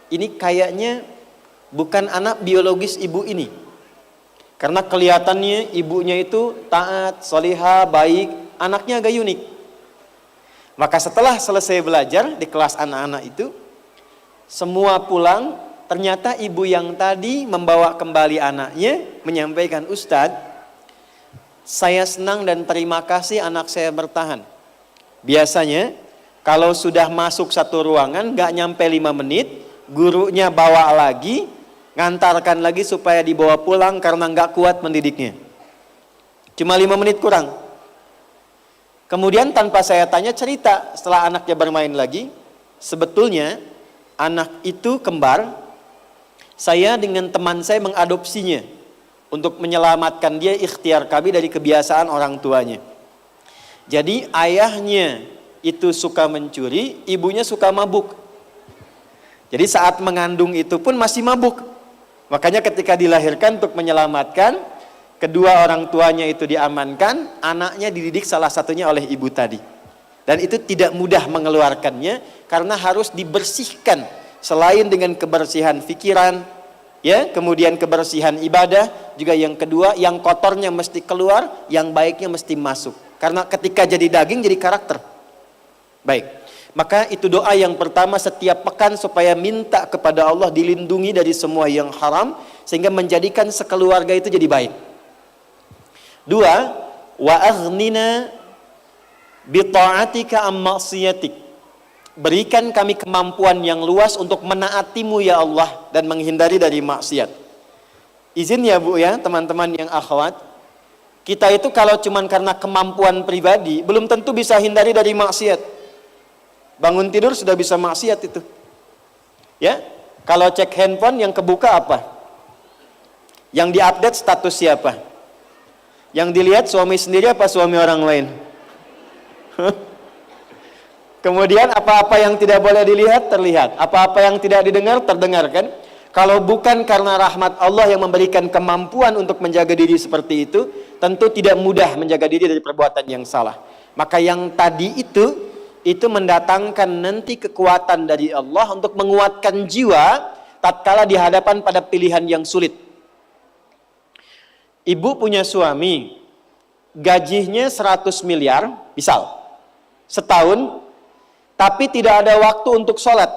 ini kayaknya bukan anak biologis ibu ini. Karena kelihatannya ibunya itu taat, solihah, baik, anaknya agak unik. Maka setelah selesai belajar di kelas anak-anak itu, semua pulang, ternyata ibu yang tadi membawa kembali anaknya menyampaikan, Ustadz, saya senang dan terima kasih anak saya bertahan. Biasanya kalau sudah masuk satu ruangan gak nyampe 5 menit, gurunya bawa lagi, ngantarkan lagi supaya dibawa pulang karena nggak kuat mendidiknya. Cuma 5 menit kurang. Kemudian tanpa saya tanya cerita setelah anaknya bermain lagi, sebetulnya anak itu kembar. Saya dengan teman saya mengadopsinya untuk menyelamatkan dia, ikhtiar kami dari kebiasaan orang tuanya. Jadi ayahnya itu suka mencuri, ibunya suka mabuk. Jadi saat mengandung itu pun masih mabuk. Makanya ketika dilahirkan untuk menyelamatkan, kedua orang tuanya itu diamankan, anaknya dididik salah satunya oleh ibu tadi. Dan itu tidak mudah mengeluarkannya karena harus dibersihkan. Selain dengan kebersihan pikiran, ya, kemudian kebersihan ibadah, juga yang kedua, yang kotornya mesti keluar, yang baiknya mesti masuk. Karena ketika jadi daging jadi karakter. Baik. Maka itu doa yang pertama setiap pekan supaya minta kepada Allah dilindungi dari semua yang haram sehingga menjadikan sekeluarga itu jadi baik. 2, wa aghnina bi ta'atika am ma'siyatik. Berikan kami kemampuan yang luas untuk menaatimu ya Allah dan menghindari dari maksiat. Izin ya Bu ya, teman-teman yang akhwat. Kita itu kalau cuman karena kemampuan pribadi belum tentu bisa hindari dari maksiat. Bangun tidur sudah bisa maksiat itu. Ya, kalau cek handphone yang kebuka apa? Yang diupdate status siapa? Yang dilihat suami sendiri apa suami orang lain? Kemudian apa-apa yang tidak boleh dilihat terlihat, apa-apa yang tidak didengar terdengarkan. Kalau bukan karena rahmat Allah yang memberikan kemampuan untuk menjaga diri seperti itu, tentu tidak mudah menjaga diri dari perbuatan yang salah. Maka yang tadi itu mendatangkan nanti kekuatan dari Allah untuk menguatkan jiwa tatkala di hadapan pada pilihan yang sulit. Ibu punya suami, gajinya 100 miliar, misal, setahun, tapi tidak ada waktu untuk sholat.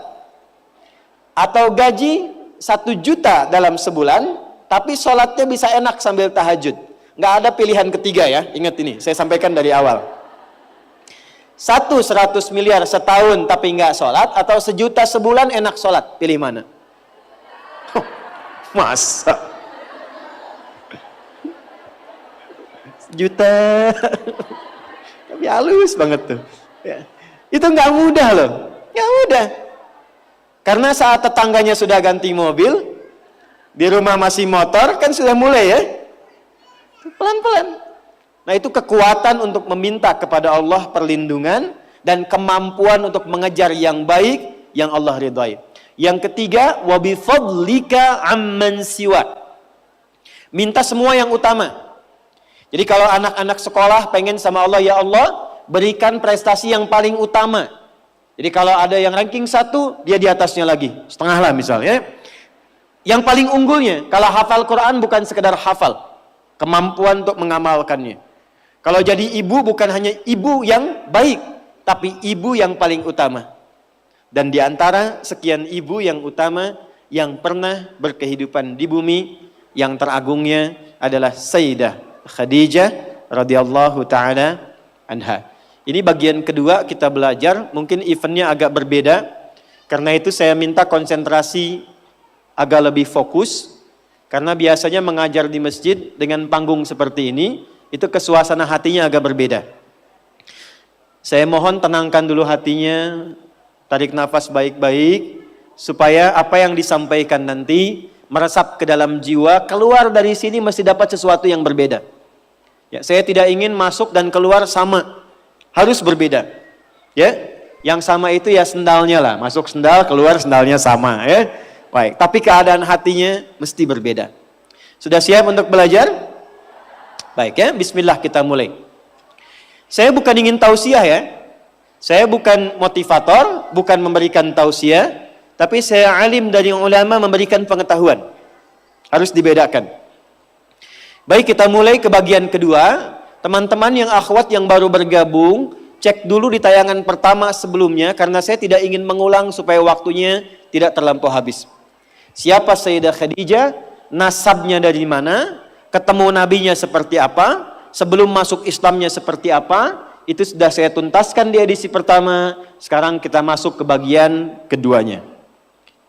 Atau gaji 1 juta dalam sebulan, tapi sholatnya bisa enak sambil tahajud. Nggak ada pilihan ketiga ya, ingat ini, saya sampaikan dari awal. 100 miliar setahun tapi nggak sholat, atau 1 juta sebulan enak sholat, pilih mana? Masa 1 juta tapi halus banget tuh ya. Itu nggak mudah loh, nggak mudah. Karena saat tetangganya sudah ganti mobil, di rumah masih motor, kan sudah mulai ya, pelan-pelan. Nah itu kekuatan untuk meminta kepada Allah perlindungan dan kemampuan untuk mengejar yang baik yang Allah ridhai. Yang ketiga, wa bi fadlika amman siwa. Minta semua yang utama. Jadi kalau anak-anak sekolah pengen sama Allah, ya Allah berikan prestasi yang paling utama. Jadi kalau ada yang ranking 1, dia di atasnya lagi, setengah lah misalnya. Yang paling unggulnya, kalau hafal Quran bukan sekedar hafal, kemampuan untuk mengamalkannya. Kalau jadi ibu bukan hanya ibu yang baik, tapi ibu yang paling utama. Dan di antara sekian ibu yang utama yang pernah berkehidupan di bumi, yang teragungnya adalah Sayyidah Khadijah radhiyallahu taala anha. Ini bagian kedua kita belajar, mungkin eventnya agak berbeda. Karena itu saya minta konsentrasi agak lebih fokus, karena biasanya mengajar di masjid dengan panggung seperti ini, itu kesuasana hatinya agak berbeda. Saya mohon tenangkan dulu hatinya, tarik nafas baik-baik, supaya apa yang disampaikan nanti meresap ke dalam jiwa, keluar dari sini mesti dapat sesuatu yang berbeda. Ya, saya tidak ingin masuk dan keluar sama, harus berbeda. Ya, yang sama itu ya sendalnya lah, masuk sendal, keluar sendalnya sama. Ya, baik. Tapi keadaan hatinya mesti berbeda. Sudah siap untuk belajar? Baik ya, bismillah kita mulai. Saya bukan ingin tausiah ya. Saya bukan motivator, bukan memberikan tausiah, tapi saya alim dari ulama memberikan pengetahuan. Harus dibedakan. Baik, kita mulai ke bagian kedua. Teman-teman yang akhwat yang baru bergabung, cek dulu di tayangan pertama sebelumnya, karena saya tidak ingin mengulang supaya waktunya tidak terlampau habis. Siapa Sayyidah Khadijah, nasabnya dari mana, ketemu nabinya seperti apa, sebelum masuk Islamnya seperti apa, itu sudah saya tuntaskan di edisi pertama. Sekarang kita masuk ke bagian keduanya.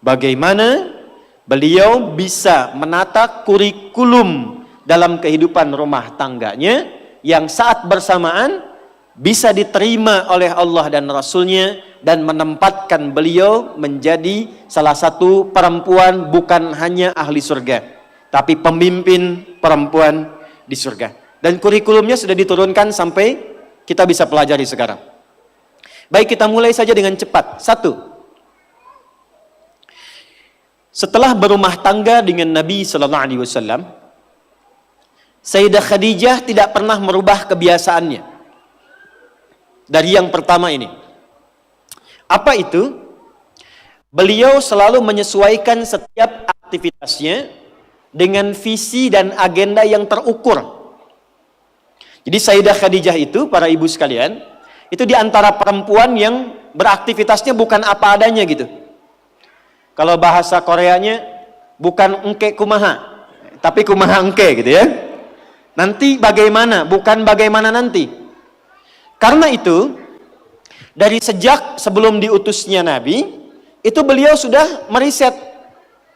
Bagaimana beliau bisa menata kurikulum dalam kehidupan rumah tangganya yang saat bersamaan bisa diterima oleh Allah dan Rasulnya, dan menempatkan beliau menjadi salah satu perempuan bukan hanya ahli surga, tapi pemimpin perempuan di surga. Dan kurikulumnya sudah diturunkan sampai kita bisa pelajari sekarang. Baik, kita mulai saja dengan cepat. 1. Setelah berumah tangga dengan Nabi Sallallahu Alaihi Wasallam, Sayyidah Khadijah tidak pernah merubah kebiasaannya. Dari yang pertama ini, apa itu? Beliau selalu menyesuaikan setiap aktivitasnya dengan visi dan agenda yang terukur. Jadi Sayyidah Khadijah itu, para ibu sekalian, itu diantara perempuan yang beraktivitasnya bukan apa adanya gitu. Kalau bahasa Koreanya, bukan engke kumaha, tapi kumaha engke gitu ya. Nanti bagaimana, bukan bagaimana nanti. Karena itu, dari sejak sebelum diutusnya Nabi, itu beliau sudah meriset,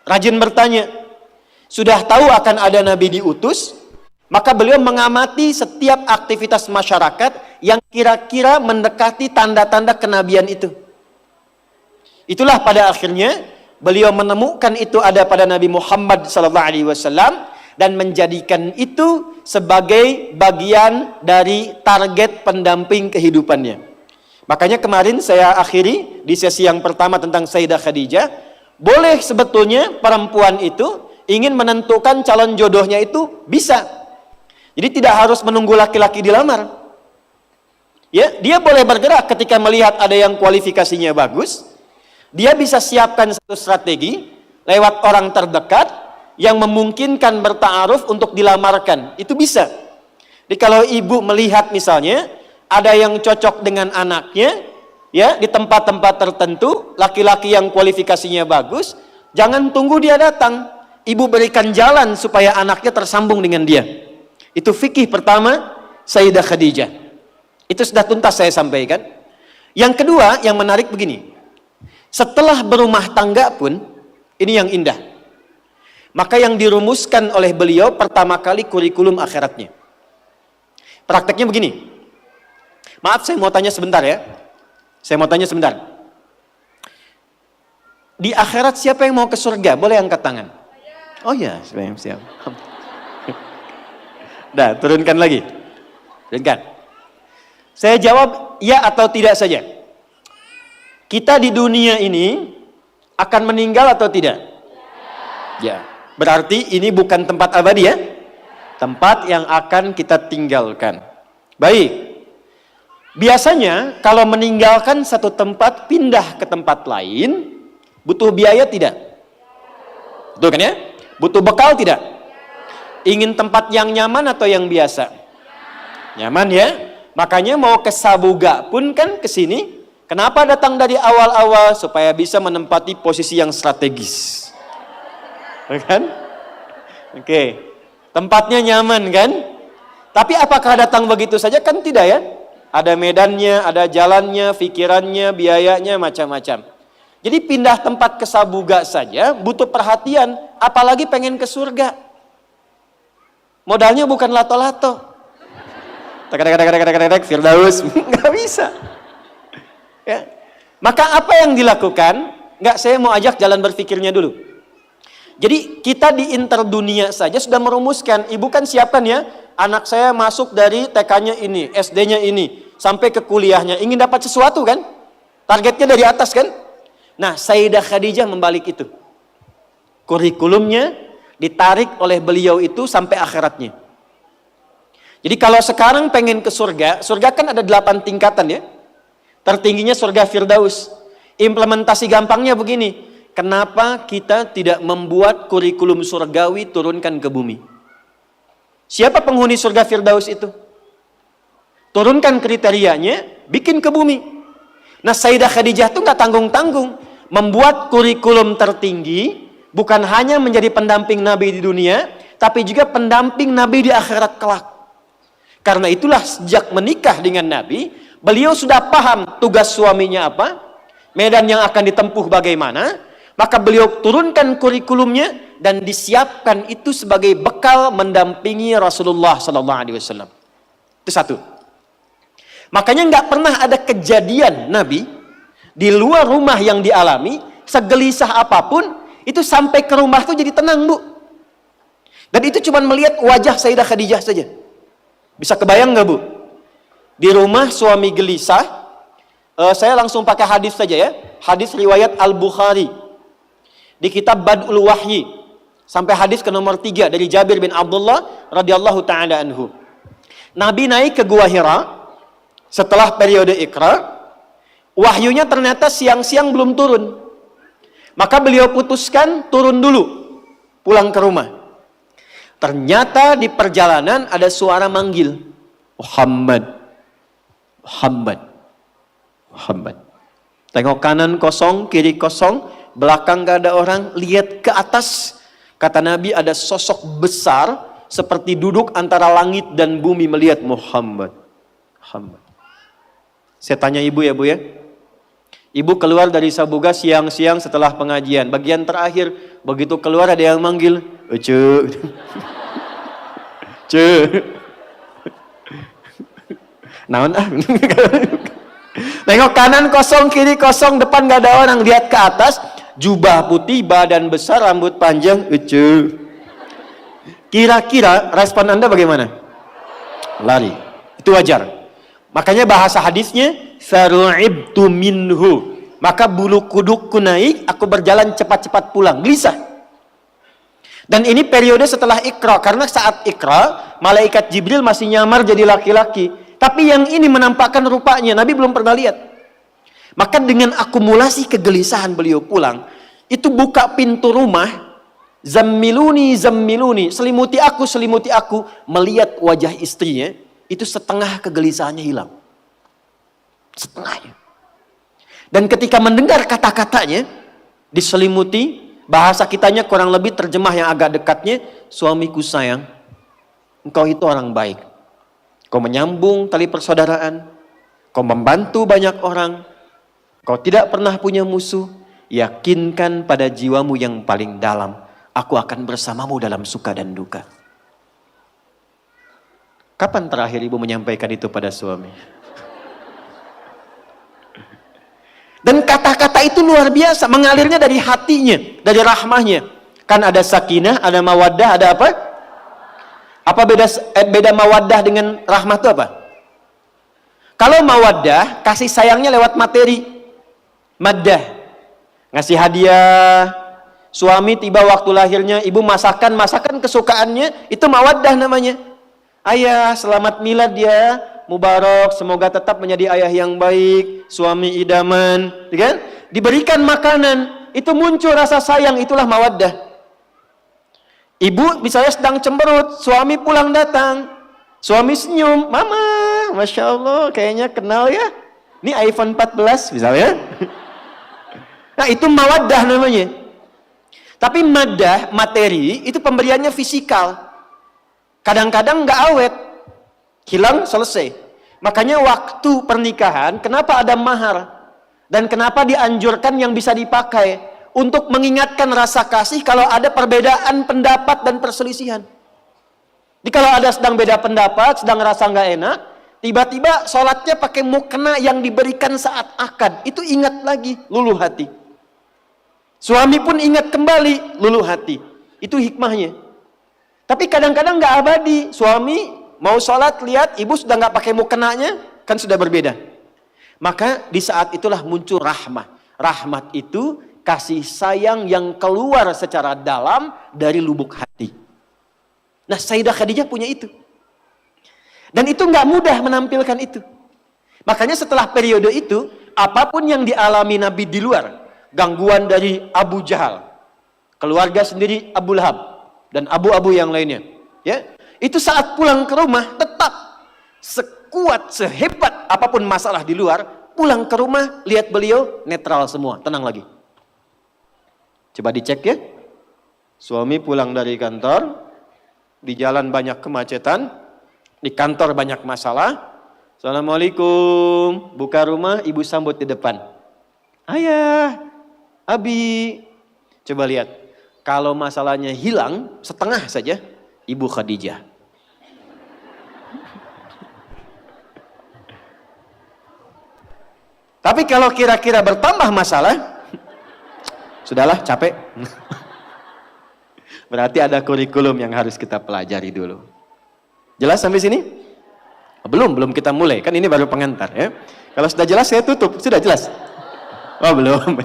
rajin bertanya. Sudah tahu akan ada Nabi diutus, maka beliau mengamati setiap aktivitas masyarakat yang kira-kira mendekati tanda-tanda kenabian itu. Itulah pada akhirnya beliau menemukan itu ada pada Nabi Muhammad SAW dan menjadikan itu sebagai bagian dari target pendamping kehidupannya. Makanya kemarin saya akhiri di sesi yang pertama tentang Sayyidah Khadijah, boleh sebetulnya perempuan itu ingin menentukan calon jodohnya itu bisa. Jadi tidak harus menunggu laki-laki dilamar. Ya, dia boleh bergerak ketika melihat ada yang kualifikasinya bagus. Dia bisa siapkan satu strategi lewat orang terdekat yang memungkinkan berta'aruf untuk dilamarkan. Itu bisa. Jadi kalau ibu melihat misalnya ada yang cocok dengan anaknya, ya, di tempat-tempat tertentu, laki-laki yang kualifikasinya bagus, jangan tunggu dia datang. Ibu berikan jalan supaya anaknya tersambung dengan dia. Itu fikih pertama Sayyidah Khadijah. Itu sudah tuntas saya sampaikan. Yang kedua, yang menarik begini. Setelah berumah tangga pun, ini yang indah. Maka yang dirumuskan oleh beliau pertama kali kurikulum akhiratnya. Prakteknya begini. Maaf, saya mau tanya sebentar ya. Saya mau tanya sebentar. Di akhirat siapa yang mau ke surga? Boleh angkat tangan. Oh ya, siap. Dah, turunkan lagi. Turunkan. Saya jawab ya atau tidak saja. Kita di dunia ini akan meninggal atau tidak? Ya. Berarti ini bukan tempat abadi ya? Tempat yang akan kita tinggalkan. Baik. Biasanya kalau meninggalkan satu tempat pindah ke tempat lain, butuh biaya tidak? Betul kan ya? Butuh bekal tidak? Ingin tempat yang nyaman atau yang biasa? Nyaman ya. Makanya mau ke Sabuga pun kan ke sini. Kenapa datang dari awal-awal? Supaya bisa menempati posisi yang strategis. Kan? Oke. Tempatnya nyaman kan? Tapi apakah datang begitu saja? Kan tidak ya. Ada medannya, ada jalannya, pikirannya, biayanya, macam-macam. Jadi pindah tempat ke Sabuga saja butuh perhatian. Apalagi pengen ke surga. Modalnya bukan lato-lato. Firdaus, nggak bisa. Ya. Maka apa yang dilakukan? Nggak, saya mau ajak jalan berpikirnya dulu. Jadi kita di interdunia saja sudah merumuskan. Ibu kan siapkan ya, anak saya masuk dari TK-nya ini, SD-nya ini, sampai ke kuliahnya. Ingin dapat sesuatu kan? Targetnya dari atas kan? Nah, Sayyidah Khadijah membalik itu. Kurikulumnya ditarik oleh beliau itu sampai akhiratnya. Jadi kalau sekarang pengen ke surga, surga kan ada 8 tingkatan ya. Tertingginya surga Firdaus. Implementasi gampangnya begini. kenapa kita tidak membuat kurikulum surgawi turunkan ke bumi? Siapa penghuni surga Firdaus itu? Turunkan kriterianya, bikin ke bumi. Nah, Sayyidah Khadijah itu nggak tanggung-tanggung membuat kurikulum tertinggi, bukan hanya menjadi pendamping Nabi di dunia, tapi juga pendamping Nabi di akhirat kelak. Karena itulah sejak menikah dengan Nabi, beliau sudah paham tugas suaminya apa, medan yang akan ditempuh bagaimana, maka beliau turunkan kurikulumnya dan disiapkan itu sebagai bekal mendampingi Rasulullah SAW. Itu satu. Makanya nggak pernah ada kejadian Nabi di luar rumah yang dialami, segelisah apapun, itu sampai ke rumah tuh jadi tenang, Bu. Dan itu cuma melihat wajah Sayyidah Khadijah saja. Bisa kebayang nggak, Bu? Di rumah suami gelisah, saya langsung pakai hadis saja ya. Hadis riwayat Al-Bukhari di kitab Bad'ul Wahyi, sampai hadis ke nomor 3 dari Jabir bin Abdullah radhiyallahu taala anhu. Nabi naik ke Gua Hira setelah periode Iqra, wahyunya ternyata siang-siang belum turun. Maka beliau putuskan turun dulu, pulang ke rumah. Ternyata di perjalanan ada suara manggil, Muhammad, Muhammad, Muhammad. Tengok kanan kosong, kiri kosong, belakang gak ada orang, lihat ke atas. Kata Nabi ada sosok besar seperti duduk antara langit dan bumi melihat Muhammad. Muhammad. Saya tanya ibu ya, Bu ya. Ibu keluar dari Sabuga siang-siang setelah pengajian. Bagian terakhir, begitu keluar ada yang manggil, "Ucu." "Ce." Naon ah. Tengok kanan kosong, kiri kosong, depan gak ada orang. Lihat ke atas, jubah putih, badan besar, rambut panjang, "Ucu." Kira-kira respon Anda bagaimana? Lari. Itu wajar. Makanya bahasa hadisnya, "Faru'ibtu minhu." Maka bulu kudukku naik, aku berjalan cepat-cepat pulang. Gelisah. Dan ini periode setelah Iqra. Karena saat Iqra, malaikat Jibril masih nyamar jadi laki-laki. Tapi yang ini menampakkan rupanya, Nabi belum pernah lihat. Maka dengan akumulasi kegelisahan beliau pulang, itu buka pintu rumah, "Zammiluni, zammiluni." Selimuti aku, melihat wajah istrinya. Itu setengah kegelisahannya hilang. Setengahnya. Dan ketika mendengar kata-katanya, diselimuti, bahasa kitanya kurang lebih terjemah yang agak dekatnya, "Suamiku sayang, engkau itu orang baik. Kau menyambung tali persaudaraan, kau membantu banyak orang, kau tidak pernah punya musuh, yakinkan pada jiwamu yang paling dalam, aku akan bersamamu dalam suka dan duka." Kapan terakhir ibu menyampaikan itu pada suami? Dan kata-kata itu luar biasa, mengalirnya dari hatinya, dari rahmahnya. Kan ada sakinah, ada mawaddah, ada apa? Apa beda mawaddah dengan rahmah itu apa? Kalau mawaddah, kasih sayangnya lewat materi. Maddah, ngasih hadiah. Suami tiba waktu lahirnya, ibu masakan kesukaannya, itu mawaddah namanya. "Ayah, selamat milad ya, mubarak, semoga tetap menjadi ayah yang baik, suami idaman," kan? Diberikan makanan, itu muncul rasa sayang, itulah mawaddah. Ibu misalnya sedang cemberut, suami pulang datang, suami senyum, "Mama, Masya Allah, kayaknya kenal ya, ini iPhone 14 misalnya." Nah, itu mawaddah namanya. Tapi maddah, materi, itu pemberiannya fisikal. Kadang-kadang nggak awet, hilang, selesai. Makanya waktu pernikahan, kenapa ada mahar? Dan kenapa dianjurkan yang bisa dipakai? Untuk mengingatkan rasa kasih kalau ada perbedaan pendapat dan perselisihan. Jadi kalau ada sedang beda pendapat, sedang rasa nggak enak, tiba-tiba sholatnya pakai mukena yang diberikan saat akad, itu ingat lagi, luluh hati. Suami pun ingat kembali, luluh hati. Itu hikmahnya. Tapi kadang-kadang nggak abadi. Suami mau sholat, lihat ibu sudah nggak pakai mukenanya, kan sudah berbeda. Maka di saat itulah muncul rahmah. Rahmat itu kasih sayang yang keluar secara dalam dari lubuk hati. Nah, Sayyidah Khadijah punya itu. Dan itu nggak mudah menampilkan itu. Makanya setelah periode itu, apapun yang dialami Nabi di luar, gangguan dari Abu Jahal, keluarga sendiri Abu Lahab, dan abu-abu yang lainnya. Ya, itu saat pulang ke rumah tetap sekuat, sehebat apapun masalah di luar, pulang ke rumah lihat beliau netral semua, tenang lagi. Coba dicek ya. Suami pulang dari kantor, di jalan banyak kemacetan, di kantor banyak masalah. Assalamualaikum, buka rumah, ibu sambut di depan. Ayah, Abi. Coba lihat, kalau masalahnya hilang setengah saja, Ibu Khadijah. Tapi kalau kira-kira bertambah masalah, sudahlah, capek. Berarti ada kurikulum yang harus kita pelajari dulu. Jelas sampai sini? Belum kita mulai. Kan ini baru pengantar ya. Kalau sudah jelas saya tutup. Sudah jelas? Oh belum.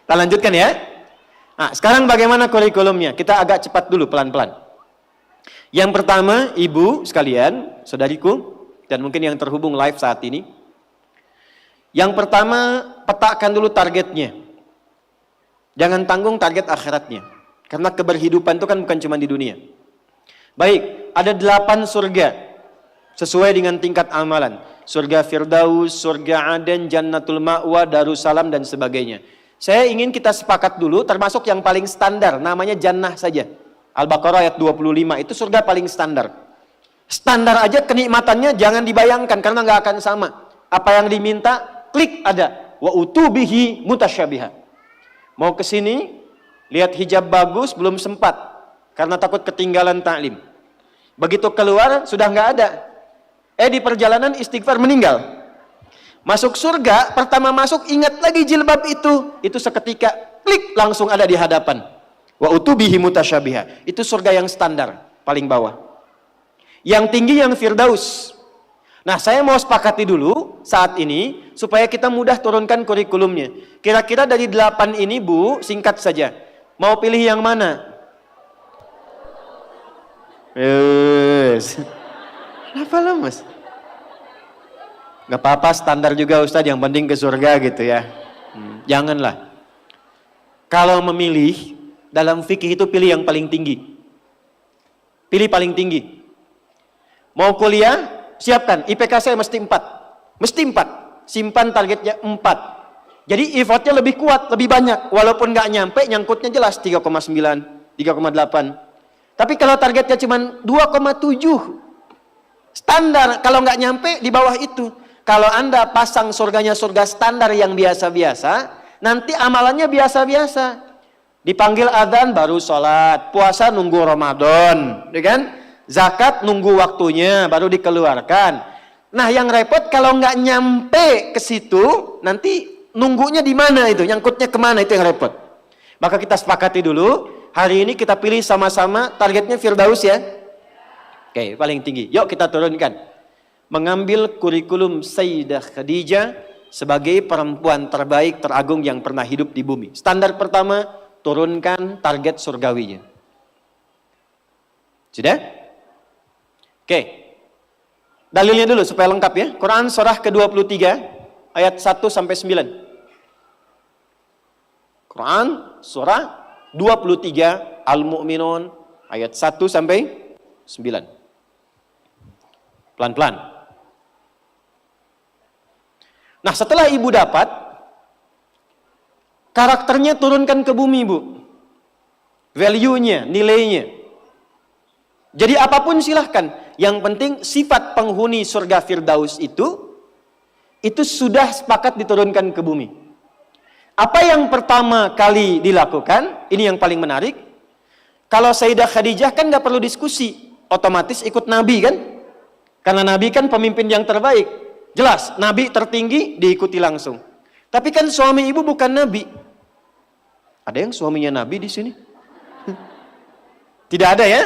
Kita lanjutkan ya. Nah, sekarang bagaimana kurikulumnya? Kita agak cepat dulu, pelan-pelan. Yang pertama, ibu sekalian, saudariku, dan mungkin yang terhubung live saat ini. Yang pertama, petakan dulu targetnya. Jangan tanggung target akhiratnya. Karena keberhidupan itu kan bukan cuma di dunia. Baik, ada 8 surga. Sesuai dengan tingkat amalan. Surga Firdaus, surga Aden, Jannatul Ma'wa, Darussalam, dan sebagainya. Saya ingin kita sepakat dulu, termasuk yang paling standar, namanya Jannah saja. Al-Baqarah ayat 25, itu surga paling standar. Standar aja kenikmatannya jangan dibayangkan, karena nggak akan sama. Apa yang diminta, klik ada. Wa utubihi mutasyabiha. Mau ke sini, lihat hijab bagus, belum sempat. Karena takut ketinggalan taklim. Begitu keluar, sudah nggak ada. Di perjalanan istighfar meninggal. Masuk surga, pertama masuk ingat lagi jilbab itu. Itu seketika, klik langsung ada di hadapan. Wa utubihi mutasyabiha. Itu surga yang standar, paling bawah. Yang tinggi yang Firdaus. Nah, saya mau sepakati dulu saat ini supaya kita mudah turunkan kurikulumnya. Kira-kira dari 8 ini, Bu, singkat saja. Mau pilih yang mana? Kenapa lemes? Gak apa-apa, standar juga Ustadz, yang penting ke surga gitu ya. Janganlah. Kalau memilih, dalam fikih itu pilih yang paling tinggi. Pilih paling tinggi. Mau kuliah, siapkan. IPK saya mesti 4. Mesti 4. Simpan targetnya 4. Jadi effortnya lebih kuat, lebih banyak. Walaupun gak nyampe, nyangkutnya jelas 3,9, 3,8. Tapi kalau targetnya cuma 2,7, standar. Kalau nggak nyampe, di bawah itu. Kalau Anda pasang surganya surga standar yang biasa-biasa, nanti amalannya biasa-biasa. Dipanggil adzan baru sholat, puasa nunggu Ramadan, ya kan? Zakat nunggu waktunya baru dikeluarkan. Nah, yang repot kalau nggak nyampe ke situ, nanti nunggunya di mana itu, nyangkutnya kemana, itu yang repot. Maka kita sepakati dulu, hari ini kita pilih sama-sama targetnya Firdaus ya. Oke, paling tinggi. Yuk kita turunkan. Mengambil kurikulum Sayyidah Khadijah sebagai perempuan terbaik, teragung yang pernah hidup di bumi. Standar pertama, turunkan target surgawinya. Sudah? Oke. Dalilnya dulu supaya lengkap ya. Quran surah ke-23 ayat 1 sampai 9. Quran surah 23 Al-Mu'minun ayat 1 sampai 9. Pelan-pelan. Nah, setelah ibu dapat, karakternya turunkan ke bumi, Bu. Value-nya, nilainya. Jadi apapun silahkan. Yang penting sifat penghuni surga Firdaus itu sudah sepakat diturunkan ke bumi. Apa yang pertama kali dilakukan, ini yang paling menarik. Kalau Sayyidah Khadijah kan gak perlu diskusi, otomatis ikut Nabi kan? Karena Nabi kan pemimpin yang terbaik. Jelas, Nabi tertinggi diikuti langsung. Tapi kan suami ibu bukan Nabi. Ada yang suaminya Nabi di sini? Tidak ada ya?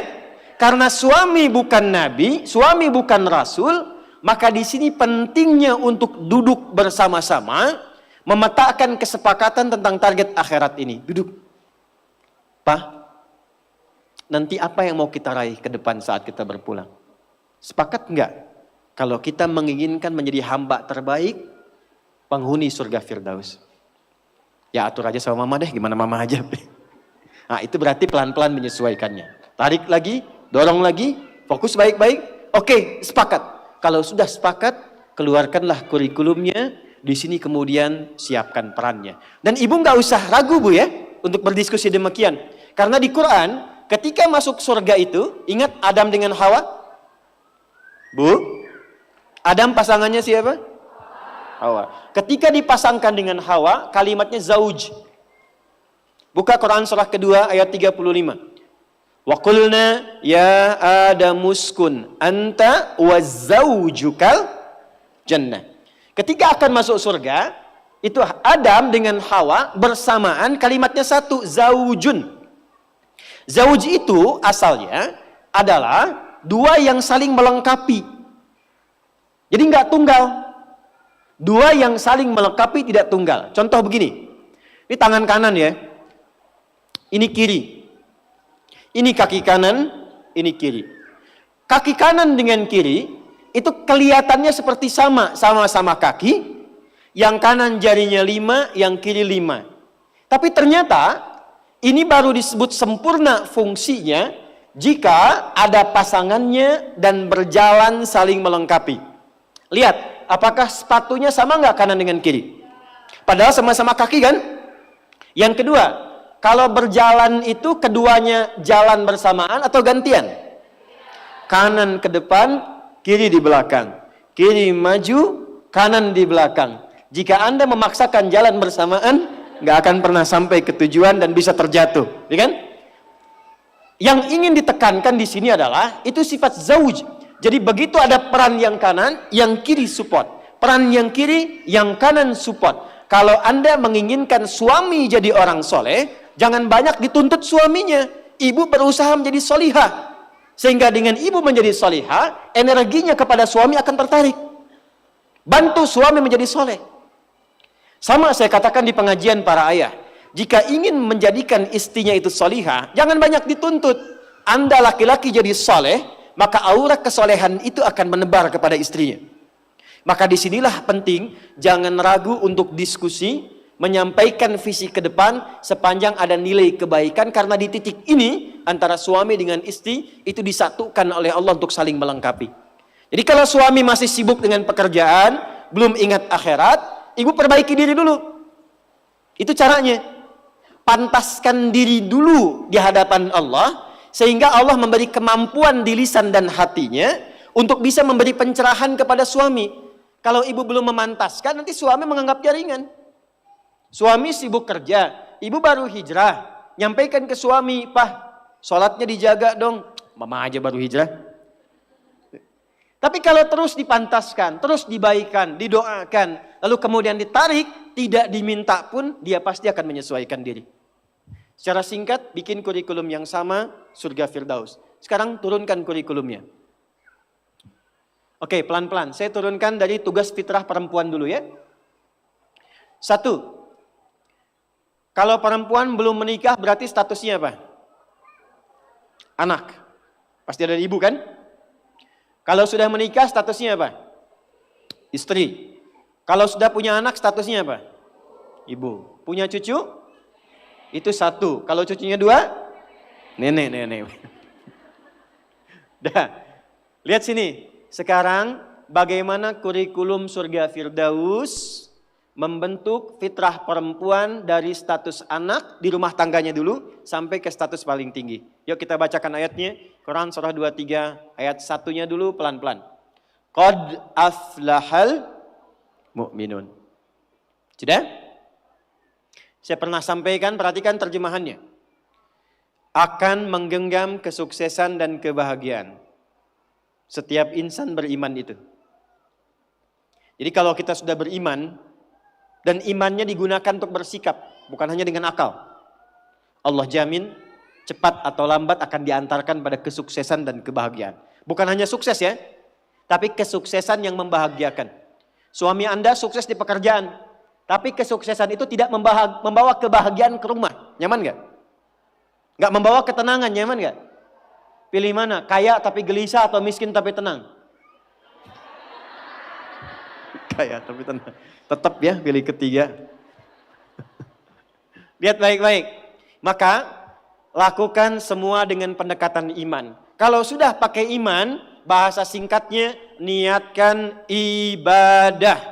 Karena suami bukan Nabi, suami bukan Rasul, maka di sini pentingnya untuk duduk bersama-sama, memetakan kesepakatan tentang target akhirat ini. Duduk. Pak, nanti apa yang mau kita raih ke depan saat kita berpulang? Sepakat enggak? Kalau kita menginginkan menjadi hamba terbaik, penghuni surga Firdaus. Ya atur aja sama mama deh, gimana mama aja. Nah itu berarti pelan-pelan menyesuaikannya. Tarik lagi, dorong lagi, fokus baik-baik. Oke, sepakat. Kalau sudah sepakat, keluarkanlah kurikulumnya. Di sini kemudian siapkan perannya. Dan ibu nggak usah ragu bu ya, untuk berdiskusi demikian. Karena di Quran, ketika masuk surga itu, ingat Adam dengan Hawa? Bu, Adam pasangannya siapa? Hawa. Ketika dipasangkan dengan Hawa, kalimatnya zauj. Buka Quran surah kedua ayat 35. Wa qulna ya Adamuskun anta wa zaujukal jannah. Ketika akan masuk surga, itu Adam dengan Hawa bersamaan, kalimatnya satu, zaujun. Zauj itu asalnya adalah dua yang saling melengkapi. Jadi nggak tunggal. Dua yang saling melengkapi, tidak tunggal. Contoh begini. Ini tangan kanan ya. Ini kiri. Ini kaki kanan, ini kiri. Kaki kanan dengan kiri itu kelihatannya seperti sama-sama kaki. Yang kanan jarinya 5, yang kiri 5. Tapi ternyata ini baru disebut sempurna fungsinya jika ada pasangannya dan berjalan saling melengkapi. Lihat. Apakah sepatunya sama nggak kanan dengan kiri? Padahal sama-sama kaki kan? Yang kedua, kalau berjalan itu keduanya jalan bersamaan atau gantian? Kanan ke depan, kiri di belakang. Kiri maju, kanan di belakang. Jika Anda memaksakan jalan bersamaan, nggak akan pernah sampai ke tujuan dan bisa terjatuh, ya kan? Yang ingin ditekankan di sini adalah itu sifat zauj. Jadi begitu ada peran yang kanan, yang kiri support. Peran yang kiri, yang kanan support. Kalau Anda menginginkan suami jadi orang soleh, jangan banyak dituntut suaminya. Ibu berusaha menjadi solihah. Sehingga dengan ibu menjadi solihah, energinya kepada suami akan tertarik. Bantu suami menjadi soleh. Sama saya katakan di pengajian para ayah. Jika ingin menjadikan istrinya itu solihah, jangan banyak dituntut. Anda laki-laki jadi soleh, maka aura kesolehan itu akan menebar kepada istrinya. Maka disinilah penting, jangan ragu untuk diskusi, menyampaikan visi ke depan sepanjang ada nilai kebaikan, karena di titik ini antara suami dengan istri itu disatukan oleh Allah untuk saling melengkapi. Jadi kalau suami masih sibuk dengan pekerjaan, belum ingat akhirat, ibu perbaiki diri dulu. Itu caranya. Pantaskan diri dulu di hadapan Allah, sehingga Allah memberi kemampuan di lisan dan hatinya untuk bisa memberi pencerahan kepada suami. Kalau ibu belum memantaskan, nanti suami menganggap jaringan. Suami sibuk kerja, ibu baru hijrah. Nyampaikan ke suami, "Pak, sholatnya dijaga dong." Mama aja baru hijrah. Tapi kalau terus dipantaskan, terus dibaikan, didoakan, lalu kemudian ditarik, tidak diminta pun, dia pasti akan menyesuaikan diri. Secara singkat, bikin kurikulum yang sama, surga Firdaus. Sekarang turunkan kurikulumnya. Oke, pelan-pelan. Saya turunkan dari tugas fitrah perempuan dulu ya. 1. Kalau perempuan belum menikah, berarti statusnya apa? Anak. Pasti ada ibu kan? Kalau sudah menikah, statusnya apa? Istri. Kalau sudah punya anak, statusnya apa? Ibu. Punya cucu? Itu 1. Kalau cucunya 2, nenek. Dah. Lihat sini. Sekarang bagaimana kurikulum surga Firdaus membentuk fitrah perempuan dari status anak di rumah tangganya dulu sampai ke status paling tinggi. Yuk kita bacakan ayatnya. Quran surah 23 ayat 1-nya dulu pelan-pelan. Qad aflahal mu'minun. Sudah? Saya pernah sampaikan, perhatikan terjemahannya. Akan menggenggam kesuksesan dan kebahagiaan. Setiap insan beriman itu. Jadi kalau kita sudah beriman, dan imannya digunakan untuk bersikap, bukan hanya dengan akal. Allah jamin, cepat atau lambat akan diantarkan pada kesuksesan dan kebahagiaan. Bukan hanya sukses ya, tapi kesuksesan yang membahagiakan. Suami Anda sukses di pekerjaan, tapi kesuksesan itu tidak membawa kebahagiaan ke rumah. Nyaman gak? Gak membawa ketenangan, nyaman gak? Pilih mana? Kaya tapi gelisah atau miskin tapi tenang? Kaya tapi tenang. Tetap ya pilih ketiga. Lihat baik-baik. Maka lakukan semua dengan pendekatan iman. Kalau sudah pakai iman, bahasa singkatnya niatkan ibadah.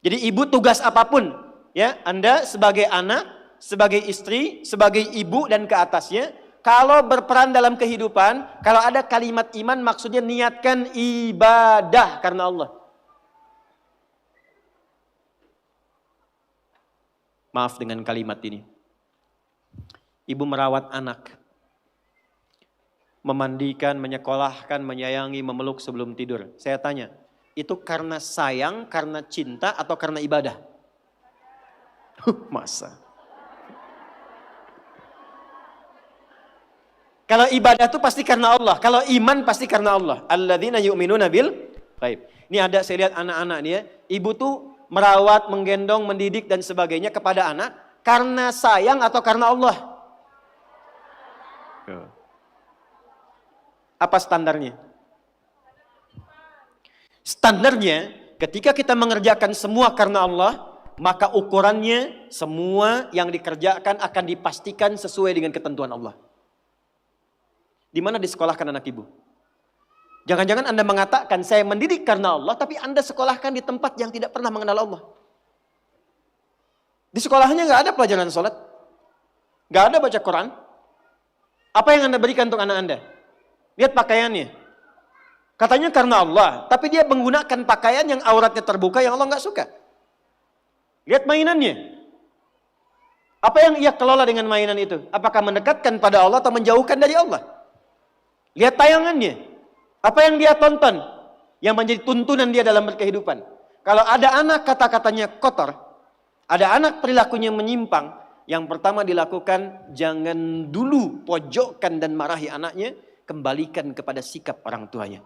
Jadi ibu tugas apapun, ya, Anda sebagai anak, sebagai istri, sebagai ibu dan ke atasnya, kalau berperan dalam kehidupan, kalau ada kalimat iman maksudnya niatkan ibadah karena Allah. Maaf dengan kalimat ini. Ibu merawat anak, memandikan, menyekolahkan, menyayangi, memeluk sebelum tidur. Saya tanya, itu karena sayang, karena cinta, atau karena ibadah? Masa? Kalau ibadah itu pasti karena Allah. Kalau iman pasti karena Allah. Alladzina yu'minuna bil ghaib. Ini ada saya lihat anak-anak nih ya. Ibu tuh merawat, menggendong, mendidik dan sebagainya kepada anak karena sayang atau karena Allah? Apa standarnya? Standarnya ketika kita mengerjakan semua karena Allah, maka ukurannya semua yang dikerjakan akan dipastikan sesuai dengan ketentuan Allah. Di mana disekolahkan anak ibu? Jangan-jangan Anda mengatakan saya mendidik karena Allah, tapi Anda sekolahkan di tempat yang tidak pernah mengenal Allah. Di sekolahnya nggak ada pelajaran sholat, nggak ada baca Quran. Apa yang Anda berikan untuk anak Anda? Lihat pakaiannya. Katanya karena Allah, tapi dia menggunakan pakaian yang auratnya terbuka yang Allah nggak suka. Lihat mainannya. Apa yang ia kelola dengan mainan itu? Apakah mendekatkan pada Allah atau menjauhkan dari Allah? Lihat tayangannya. Apa yang dia tonton? Yang menjadi tuntunan dia dalam berkehidupan. Kalau ada anak kata-katanya kotor, ada anak perilakunya menyimpang, yang pertama dilakukan, jangan dulu pojokkan dan marahi anaknya, kembalikan kepada sikap orang tuanya.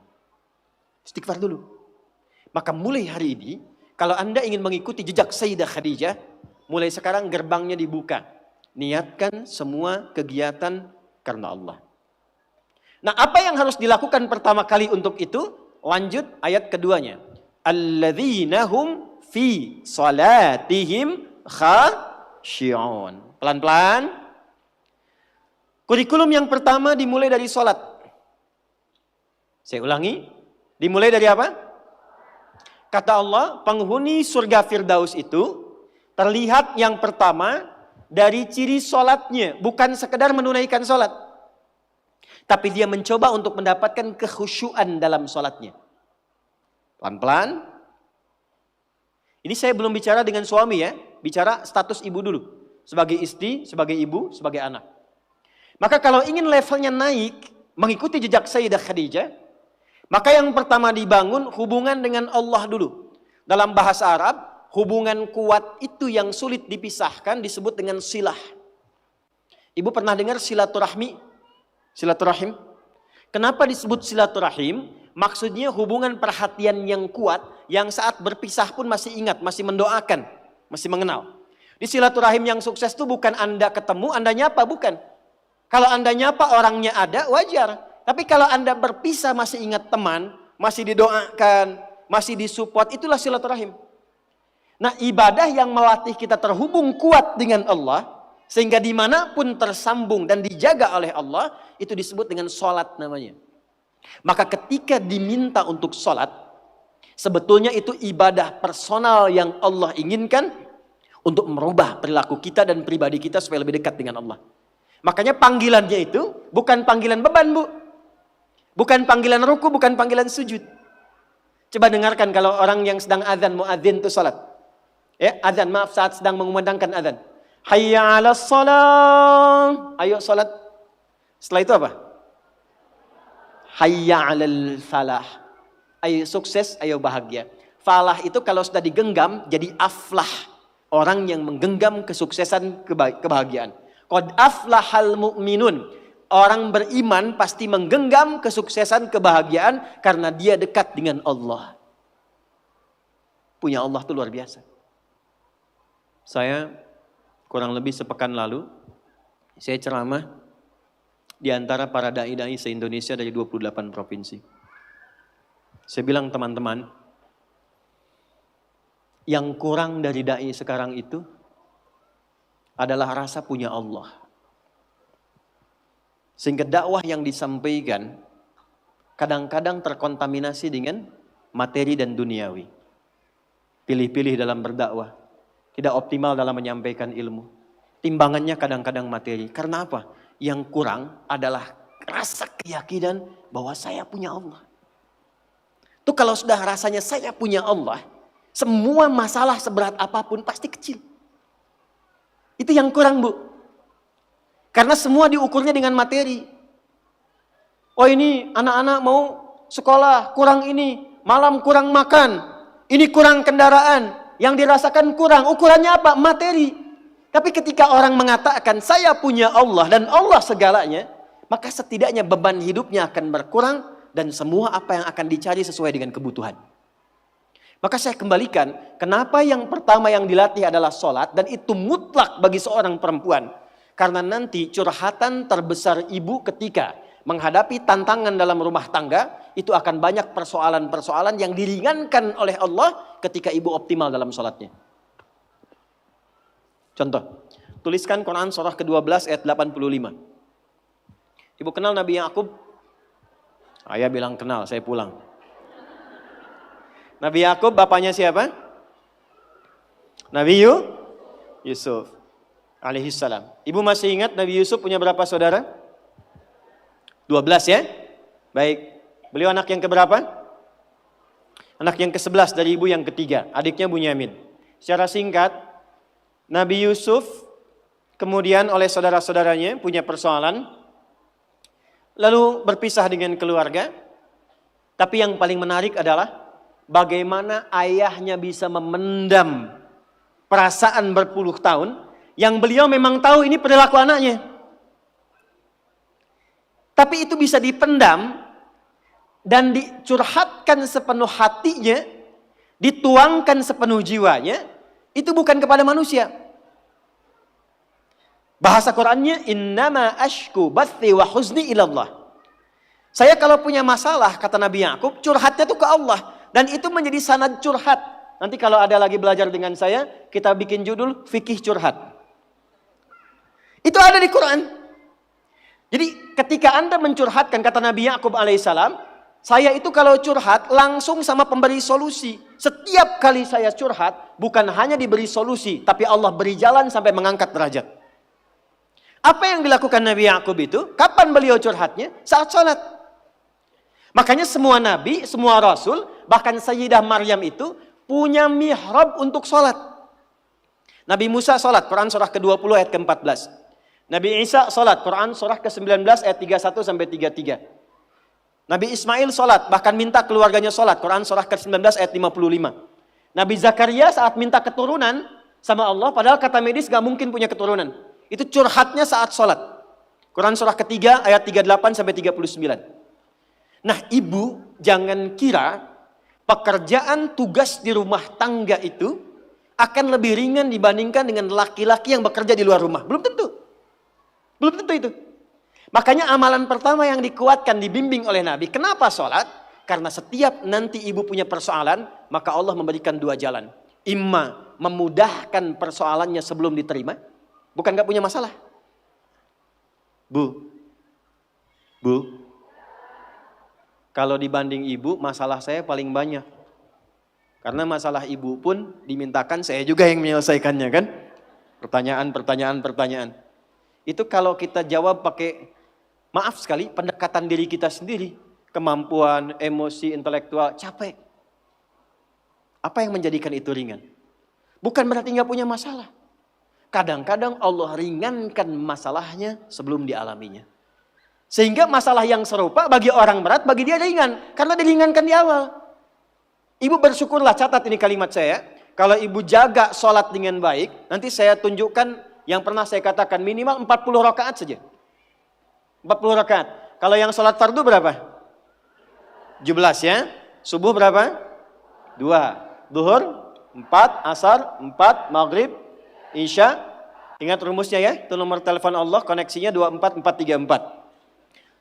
Istighfar dulu. Maka mulai hari ini, kalau Anda ingin mengikuti jejak Sayyidah Khadijah, mulai sekarang gerbangnya dibuka. Niatkan semua kegiatan karena Allah. Nah, apa yang harus dilakukan pertama kali untuk itu? Lanjut ayat keduanya. Alladzina hum fi salatihim khashi'un. Pelan-pelan. Kurikulum yang pertama dimulai dari salat. Saya ulangi, dimulai dari apa? Kata Allah, penghuni surga Firdaus itu terlihat yang pertama dari ciri salatnya, bukan sekedar menunaikan salat. Tapi dia mencoba untuk mendapatkan kekhusyuan dalam sholatnya. Pelan-pelan. Ini saya belum bicara dengan suami ya. Bicara status ibu dulu. Sebagai istri, sebagai ibu, sebagai anak. Maka kalau ingin levelnya naik, mengikuti jejak Sayyidah Khadijah, maka yang pertama dibangun hubungan dengan Allah dulu. Dalam bahasa Arab, hubungan kuat itu yang sulit dipisahkan disebut dengan silah. Ibu pernah dengar silaturahmi? Silaturahim. Kenapa disebut silaturahim? Maksudnya hubungan perhatian yang kuat, yang saat berpisah pun masih ingat, masih mendoakan, masih mengenal. Di silaturahim yang sukses itu bukan Anda ketemu, Anda nyapa, bukan. Kalau Anda nyapa orangnya ada, wajar. Tapi kalau Anda berpisah masih ingat teman, masih didoakan, masih disupport, itulah silaturahim. Nah, ibadah yang melatih kita terhubung kuat dengan Allah, sehingga dimanapun tersambung dan dijaga oleh Allah, itu disebut dengan sholat namanya. Maka ketika diminta untuk sholat, sebetulnya itu ibadah personal yang Allah inginkan untuk merubah perilaku kita dan pribadi kita supaya lebih dekat dengan Allah. Makanya panggilannya itu bukan panggilan beban, Bu. Bukan panggilan ruku, bukan panggilan sujud. Coba dengarkan kalau orang yang sedang azan, muadzin itu sholat. Ya, azan, maaf, saat sedang mengumandangkan azan. Hayya 'alas shalah. Ayo salat. Setelah itu apa? Hayya 'alal falah. Ayo sukses, ayo bahagia. Falah itu kalau sudah digenggam jadi aflah. Orang yang menggenggam kesuksesan, kebahagiaan. Qad aflahal mu'minun. Orang beriman pasti menggenggam kesuksesan, kebahagiaan karena dia dekat dengan Allah. Punya Allah itu luar biasa. Saya kurang lebih sepekan lalu, saya ceramah di antara para dai-dai se-Indonesia dari 28 provinsi. Saya bilang teman-teman, yang kurang dari dai sekarang itu adalah rasa punya Allah. Sehingga dakwah yang disampaikan kadang-kadang terkontaminasi dengan materi dan duniawi. Pilih-pilih dalam berdakwah, tidak optimal dalam menyampaikan ilmu. Timbangannya kadang-kadang materi. Karena apa? Yang kurang adalah rasa keyakinan bahwa saya punya Allah. Itu kalau sudah rasanya saya punya Allah, semua masalah seberat apapun pasti kecil. Itu yang kurang, Bu. Karena semua diukurnya dengan materi. Oh, ini anak-anak mau sekolah, kurang ini. Malam kurang makan. Ini kurang kendaraan. Yang dirasakan kurang. Ukurannya apa? Materi. Tapi ketika orang mengatakan saya punya Allah dan Allah segalanya, maka setidaknya beban hidupnya akan berkurang dan semua apa yang akan dicari sesuai dengan kebutuhan. Maka saya kembalikan, kenapa yang pertama yang dilatih adalah sholat dan itu mutlak bagi seorang perempuan. Karena nanti curhatan terbesar ibu ketika menghadapi tantangan dalam rumah tangga, itu akan banyak persoalan-persoalan yang diringankan oleh Allah ketika ibu optimal dalam sholatnya. Contoh, tuliskan Quran surah ke-12 ayat 85. Ibu kenal Nabi Yakub? Ayah bilang kenal, saya pulang. Nabi Yakub bapaknya siapa? Nabi Yusuf alaihissalam. Ibu masih ingat Nabi Yusuf punya berapa saudara? 12 ya? Baik. Beliau anak yang keberapa? Anak yang ke-11 dari ibu yang ketiga. Adiknya Bunyamin. Secara singkat, Nabi Yusuf kemudian oleh saudara-saudaranya punya persoalan. Lalu berpisah dengan keluarga. Tapi yang paling menarik adalah bagaimana ayahnya bisa memendam perasaan berpuluh tahun yang beliau memang tahu ini perilaku anaknya. Tapi itu bisa dipendam dan dicurhatkan sepenuh hatinya, dituangkan sepenuh jiwanya, itu bukan kepada manusia. Bahasa Qur'annya, innama ashku bathi wa huzni ilallah. Saya kalau punya masalah, kata Nabi Yakub, curhatnya itu ke Allah. Dan itu menjadi sanad curhat. Nanti kalau ada lagi belajar dengan saya, kita bikin judul fikih curhat. Itu ada di Quran. Jadi ketika Anda mencurhatkan, kata Nabi Yakub alaihissalam, saya itu kalau curhat langsung sama pemberi solusi. Setiap kali saya curhat, bukan hanya diberi solusi, tapi Allah beri jalan sampai mengangkat derajat. Apa yang dilakukan Nabi Yakub itu? Kapan beliau curhatnya? Saat sholat. Makanya semua nabi, semua rasul, bahkan Sayyidah Maryam itu punya mihrab untuk sholat. Nabi Musa sholat, Quran surah ke-20 ayat ke-14. Nabi Isa sholat, Quran surah ke-19 ayat 31 sampai 33. Nabi Ismail sholat, bahkan minta keluarganya sholat, Quran surah ke-19 ayat 55. Nabi Zakaria saat minta keturunan sama Allah, padahal kata medis gak mungkin punya keturunan. Itu curhatnya saat sholat. Quran surah ketiga ayat 38 sampai 39. Nah, ibu jangan kira pekerjaan tugas di rumah tangga itu akan lebih ringan dibandingkan dengan laki-laki yang bekerja di luar rumah. Belum tentu. Belum tentu itu. Makanya amalan pertama yang dikuatkan, dibimbing oleh Nabi. Kenapa sholat? Karena setiap nanti ibu punya persoalan, maka Allah memberikan dua jalan. Imma memudahkan persoalannya sebelum diterima. Bukan gak punya masalah. Bu. Kalau dibanding ibu, masalah saya paling banyak. Karena masalah ibu pun dimintakan saya juga yang menyelesaikannya kan. Pertanyaan. Itu kalau kita jawab pakai, maaf sekali, pendekatan diri kita sendiri. Kemampuan, emosi, intelektual, capek. Apa yang menjadikan itu ringan? Bukan berarti gak punya masalah. Kadang-kadang Allah ringankan masalahnya sebelum dialaminya. Sehingga masalah yang serupa bagi orang berat, bagi dia ringan. Karena diringankan di awal. Ibu bersyukurlah, catat ini kalimat saya. Kalau ibu jaga sholat dengan baik, nanti saya tunjukkan yang pernah saya katakan minimal 40 rakaat saja. 40 rakaat. Kalau yang sholat fardu berapa? 17 ya. Subuh berapa? 2. Duhur 4, asar 4, maghrib, isya. Ingat rumusnya ya. Itu nomor telepon Allah, koneksinya 24434.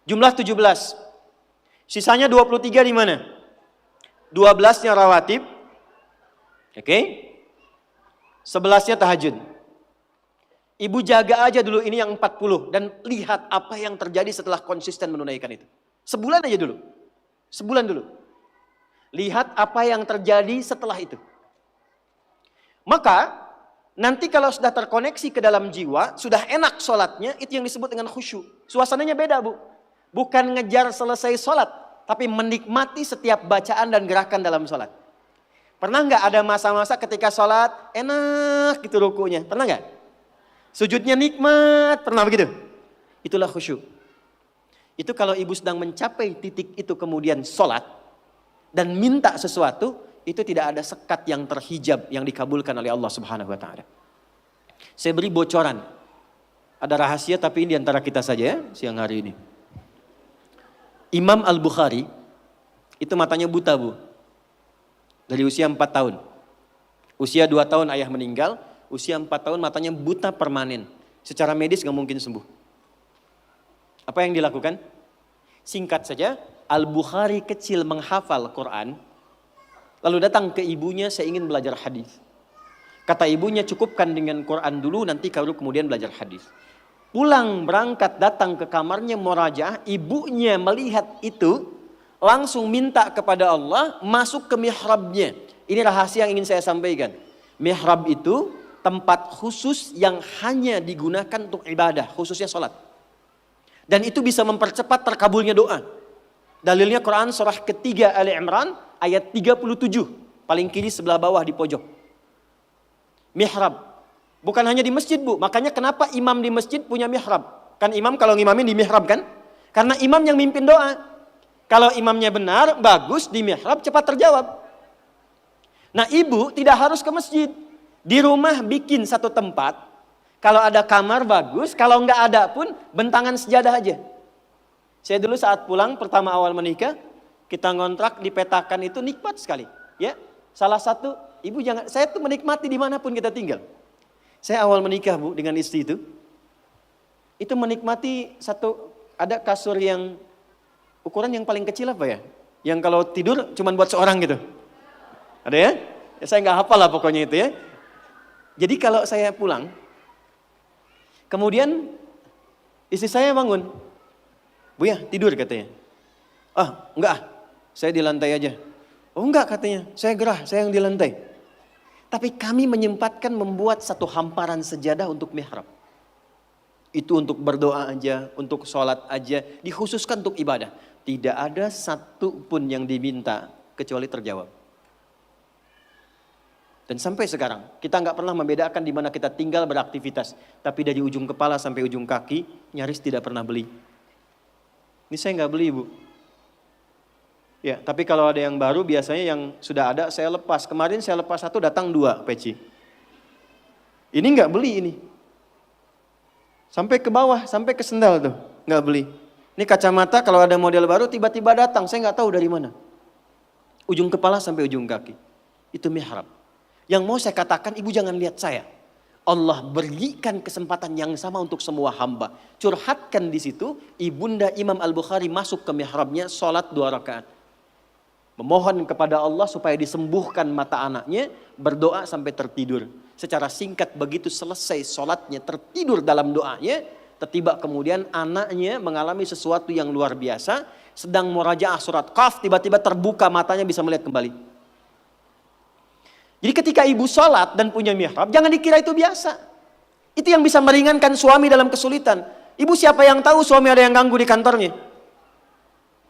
Jumlah 17. Sisanya 23 di mana? 12-nya rawatib. Oke. 11-nya tahajud. Ibu jaga aja dulu ini yang 40 dan lihat apa yang terjadi setelah konsisten menunaikan itu. Sebulan aja dulu. Sebulan dulu. Lihat apa yang terjadi setelah itu. Maka nanti kalau sudah terkoneksi ke dalam jiwa, sudah enak sholatnya, itu yang disebut dengan khusyuk. Suasananya beda, Bu. Bukan ngejar selesai sholat, tapi menikmati setiap bacaan dan gerakan dalam sholat. Pernah nggak ada masa-masa ketika sholat enak gitu rukunya? Pernah nggak? Sujudnya nikmat, pernah begitu? Itulah khusyuk. Itu kalau ibu sedang mencapai titik itu kemudian sholat dan minta sesuatu, itu tidak ada sekat yang terhijab yang dikabulkan oleh Allah Subhanahu wa taala. Saya beri bocoran. Ada rahasia tapi ini diantara kita saja ya siang hari ini. Imam Al-Bukhari itu matanya buta, Bu. Dari usia 4 tahun. Usia 2 tahun ayah meninggal, usia 4 tahun matanya buta permanen. Secara medis gak mungkin sembuh. Apa yang dilakukan? Singkat saja, Al-Bukhari kecil menghafal Quran, lalu datang ke ibunya, saya ingin belajar hadis. Kata ibunya, cukupkan dengan Quran dulu, nanti kau kemudian belajar hadis. Pulang berangkat datang ke kamarnya murajaah, ibunya melihat itu, langsung minta kepada Allah masuk ke mihrabnya. Ini rahasia yang ingin saya sampaikan. Mihrab itu tempat khusus yang hanya digunakan untuk ibadah, khususnya sholat. Dan itu bisa mempercepat terkabulnya doa. Dalilnya Quran surah ketiga Ali Imran ayat 37. Paling kiri sebelah bawah di pojok. Mihrab. Bukan hanya di masjid, Bu. Makanya kenapa imam di masjid punya mihrab? Kan imam kalau ngimamin di mihrab kan? Karena imam yang mimpin doa. Kalau imamnya benar, bagus, di mihrab cepat terjawab. Nah ibu tidak harus ke masjid. Di rumah bikin satu tempat. Kalau ada kamar bagus, kalau nggak ada pun bentangan sejadah aja. Saya dulu saat pulang pertama awal menikah, kita ngontrak dipetakan itu nikmat sekali. Ya, salah satu ibu jangan, saya tuh menikmati dimanapun kita tinggal. Saya awal menikah, Bu, dengan istri itu menikmati satu, ada kasur yang ukuran yang paling kecil apa ya? Yang kalau tidur cuma buat seorang gitu. Ada ya? Ya saya nggak hafal lah pokoknya itu ya. Jadi kalau saya pulang, kemudian istri saya bangun, Bu ya tidur katanya. Enggak, saya di lantai aja. Oh enggak katanya, saya gerah, saya yang di lantai. Tapi kami menyempatkan membuat satu hamparan sejadah untuk mihrab. Itu untuk berdoa aja, untuk sholat aja, dikhususkan untuk ibadah. Tidak ada satu pun yang diminta kecuali terjawab. Dan sampai sekarang kita nggak pernah membedakan di mana kita tinggal beraktivitas. Tapi dari ujung kepala sampai ujung kaki nyaris tidak pernah beli. Ini saya nggak beli, Bu. Ya, tapi kalau ada yang baru biasanya yang sudah ada saya lepas. Kemarin saya lepas 1 datang 2 peci. Ini nggak beli ini. Sampai ke bawah, sampai ke sendal tuh nggak beli. Ini kacamata kalau ada model baru tiba-tiba datang, saya nggak tahu dari mana. Ujung kepala sampai ujung kaki. Itu mihrab. Yang mau saya katakan, ibu jangan lihat saya. Allah berikan kesempatan yang sama untuk semua hamba. Curhatkan di situ, ibunda Imam Al-Bukhari masuk ke mihrabnya, sholat 2 rakaat. Memohon kepada Allah supaya disembuhkan mata anaknya, berdoa sampai tertidur. Secara singkat begitu selesai sholatnya, tertidur dalam doanya, tiba kemudian anaknya mengalami sesuatu yang luar biasa, sedang murajaah surat Qaf, tiba-tiba terbuka matanya bisa melihat kembali. Jadi ketika ibu sholat dan punya mihrab, jangan dikira itu biasa. Itu yang bisa meringankan suami dalam kesulitan. Ibu siapa yang tahu suami ada yang ganggu di kantornya?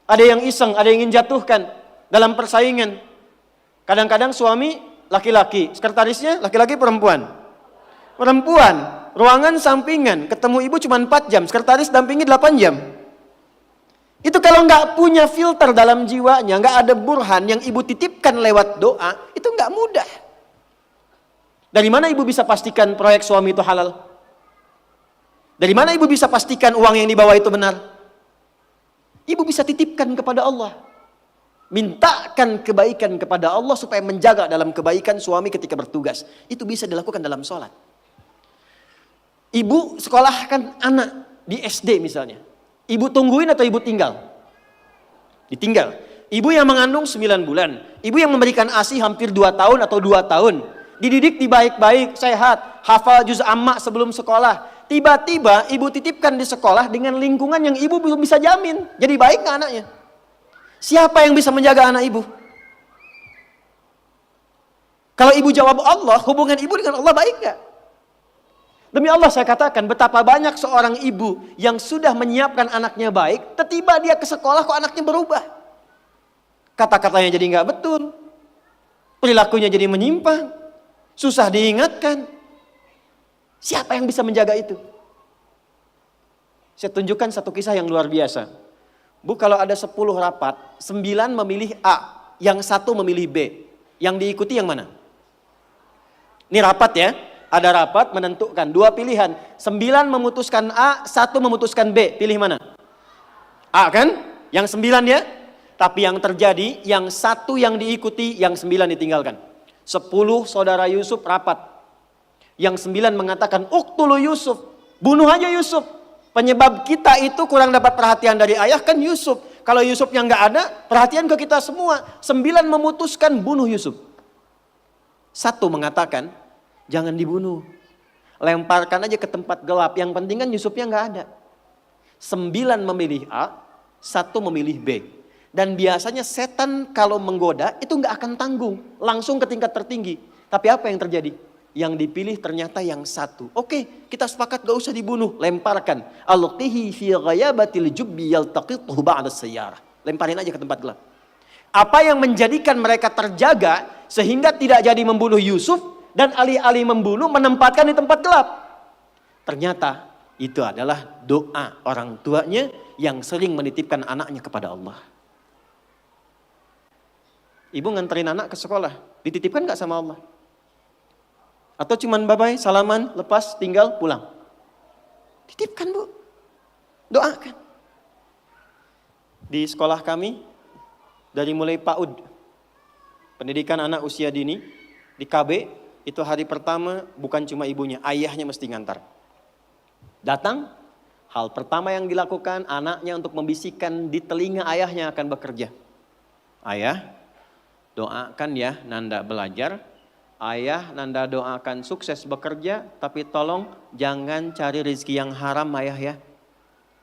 Ada yang iseng, ada yang ingin jatuhkan dalam persaingan. Kadang-kadang suami laki-laki, sekretarisnya laki-laki perempuan. Perempuan, ruangan sampingan, ketemu ibu cuma 4 jam, sekretaris dampingi 8 jam. Itu kalau nggak punya filter dalam jiwanya, nggak ada burhan yang ibu titipkan lewat doa, itu nggak mudah. Dari mana ibu bisa pastikan proyek suami itu halal? Dari mana ibu bisa pastikan uang yang dibawa itu benar? Ibu bisa titipkan kepada Allah. Mintakan kebaikan kepada Allah supaya menjaga dalam kebaikan suami ketika bertugas. Itu bisa dilakukan dalam sholat. Ibu sekolahkan anak di SD misalnya. Ibu tungguin atau ibu tinggal? Ditinggal. Ibu yang mengandung 9 bulan. Ibu yang memberikan ASI hampir 2 tahun atau 2 tahun. dididik di baik-baik, sehat, hafal juz amma sebelum sekolah. Tiba-tiba ibu titipkan di sekolah dengan lingkungan yang ibu belum bisa jamin. Jadi baik nggak anaknya? Siapa yang bisa menjaga anak ibu? Kalau ibu jawab Allah, hubungan ibu dengan Allah baik nggak? Demi Allah saya katakan, betapa banyak seorang ibu yang sudah menyiapkan anaknya baik, tiba dia ke sekolah kok anaknya berubah. Kata-katanya jadi nggak betul, perilakunya jadi menyimpang, susah diingatkan. Siapa yang bisa menjaga itu? Saya tunjukkan satu kisah yang luar biasa. Bu, kalau ada 10 rapat, 9 memilih A, yang 1 memilih B. Yang diikuti yang mana? Ini rapat ya. Ada rapat menentukan 2 pilihan. 9 memutuskan A, 1 memutuskan B. Pilih mana? A kan? Yang 9 ya. Tapi yang terjadi, yang 1 yang diikuti, yang 9 ditinggalkan. 10 saudara Yusuf rapat. Yang 9 mengatakan, uqtulu Yusuf. Bunuh aja Yusuf. Penyebab kita itu kurang dapat perhatian dari ayah kan Yusuf. Kalau Yusufnya nggak ada, perhatian ke kita semua. 9 memutuskan bunuh Yusuf. 1 mengatakan, jangan dibunuh. Lemparkan aja ke tempat gelap. Yang penting kan Yusufnya nggak ada. 9 memilih A, 1 memilih B. Dan biasanya setan kalau menggoda itu nggak akan tanggung. Langsung ke tingkat tertinggi. Tapi apa yang terjadi? Yang dipilih ternyata yang 1. Oke, kita sepakat gak usah dibunuh. Lemparkan. Alqihi fi ghayabatil jubbi yaltaqithu ba'da sayyarah. Lemparin aja ke tempat gelap. Apa yang menjadikan mereka terjaga sehingga tidak jadi membunuh Yusuf dan alih-alih membunuh menempatkan di tempat gelap. Ternyata itu adalah doa orang tuanya yang sering menitipkan anaknya kepada Allah. Ibu nganterin anak ke sekolah, dititipkan gak sama Allah? Atau cuman bye-bye, salaman, lepas, tinggal, pulang? Titipkan bu, doakan. Di sekolah kami, dari mulai PAUD, pendidikan anak usia dini, di KB, itu hari pertama bukan cuma ibunya, ayahnya mesti ngantar. Datang, hal pertama yang dilakukan anaknya untuk membisikkan di telinga ayahnya akan bekerja. Ayah, doakan ya Nanda belajar. Ayah, Nanda doakan sukses bekerja, tapi tolong jangan cari rezeki yang haram ayah ya,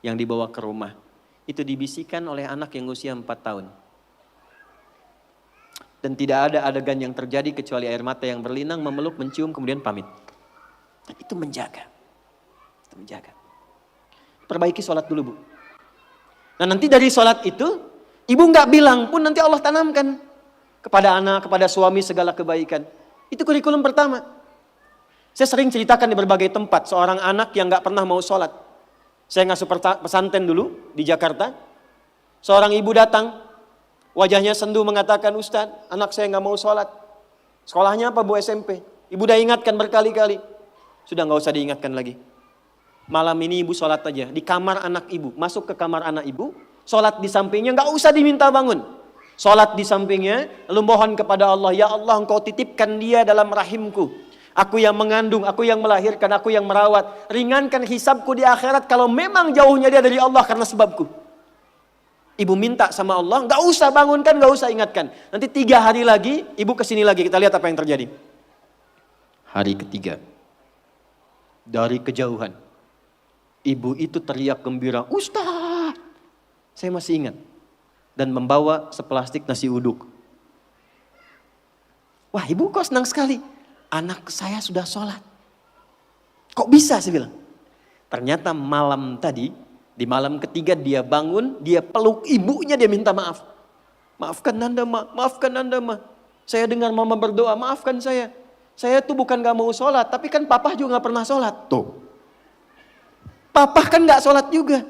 yang dibawa ke rumah. Itu dibisikkan oleh anak yang usia 4 tahun. Dan tidak ada adegan yang terjadi kecuali air mata yang berlinang, memeluk, mencium, kemudian pamit. Dan itu menjaga. Itu menjaga. Perbaiki sholat dulu bu. Nah nanti dari sholat itu, ibu nggak bilang pun nanti Allah tanamkan kepada anak, kepada suami segala kebaikan. Itu kurikulum pertama. Saya sering ceritakan di berbagai tempat, seorang anak yang gak pernah mau sholat. Saya ngasuh pesantren dulu di Jakarta. Seorang ibu datang, wajahnya sendu mengatakan, Ustaz, anak saya gak mau sholat. Sekolahnya apa bu? SMP. Ibu udah ingatkan berkali-kali. Sudah gak usah diingatkan lagi. Malam ini ibu sholat aja. Di kamar anak ibu, masuk ke kamar anak ibu, sholat di sampingnya, gak usah diminta bangun. Sholat di sampingnya, lalu mohon kepada Allah, ya Allah engkau titipkan dia dalam rahimku. Aku yang mengandung, aku yang melahirkan, aku yang merawat. Ringankan hisabku di akhirat kalau memang jauhnya dia dari Allah karena sebabku. Ibu minta sama Allah, gak usah bangunkan, gak usah ingatkan. Nanti 3 hari lagi, ibu kesini lagi, kita lihat apa yang terjadi. Hari ketiga, dari kejauhan, ibu itu teriak gembira, Ustaz, saya masih ingat. Dan membawa seplastik nasi uduk. Wah ibu kok senang sekali. Anak saya sudah sholat. Kok bisa saya bilang. Ternyata malam tadi, di malam ketiga dia bangun, dia peluk ibunya, dia minta maaf. Maafkan Nanda ma, maafkan Nanda ma. Saya dengar mama berdoa, maafkan saya. Saya tuh bukan gak mau sholat, tapi kan papa juga gak pernah sholat. Tuh. Papa kan gak sholat juga.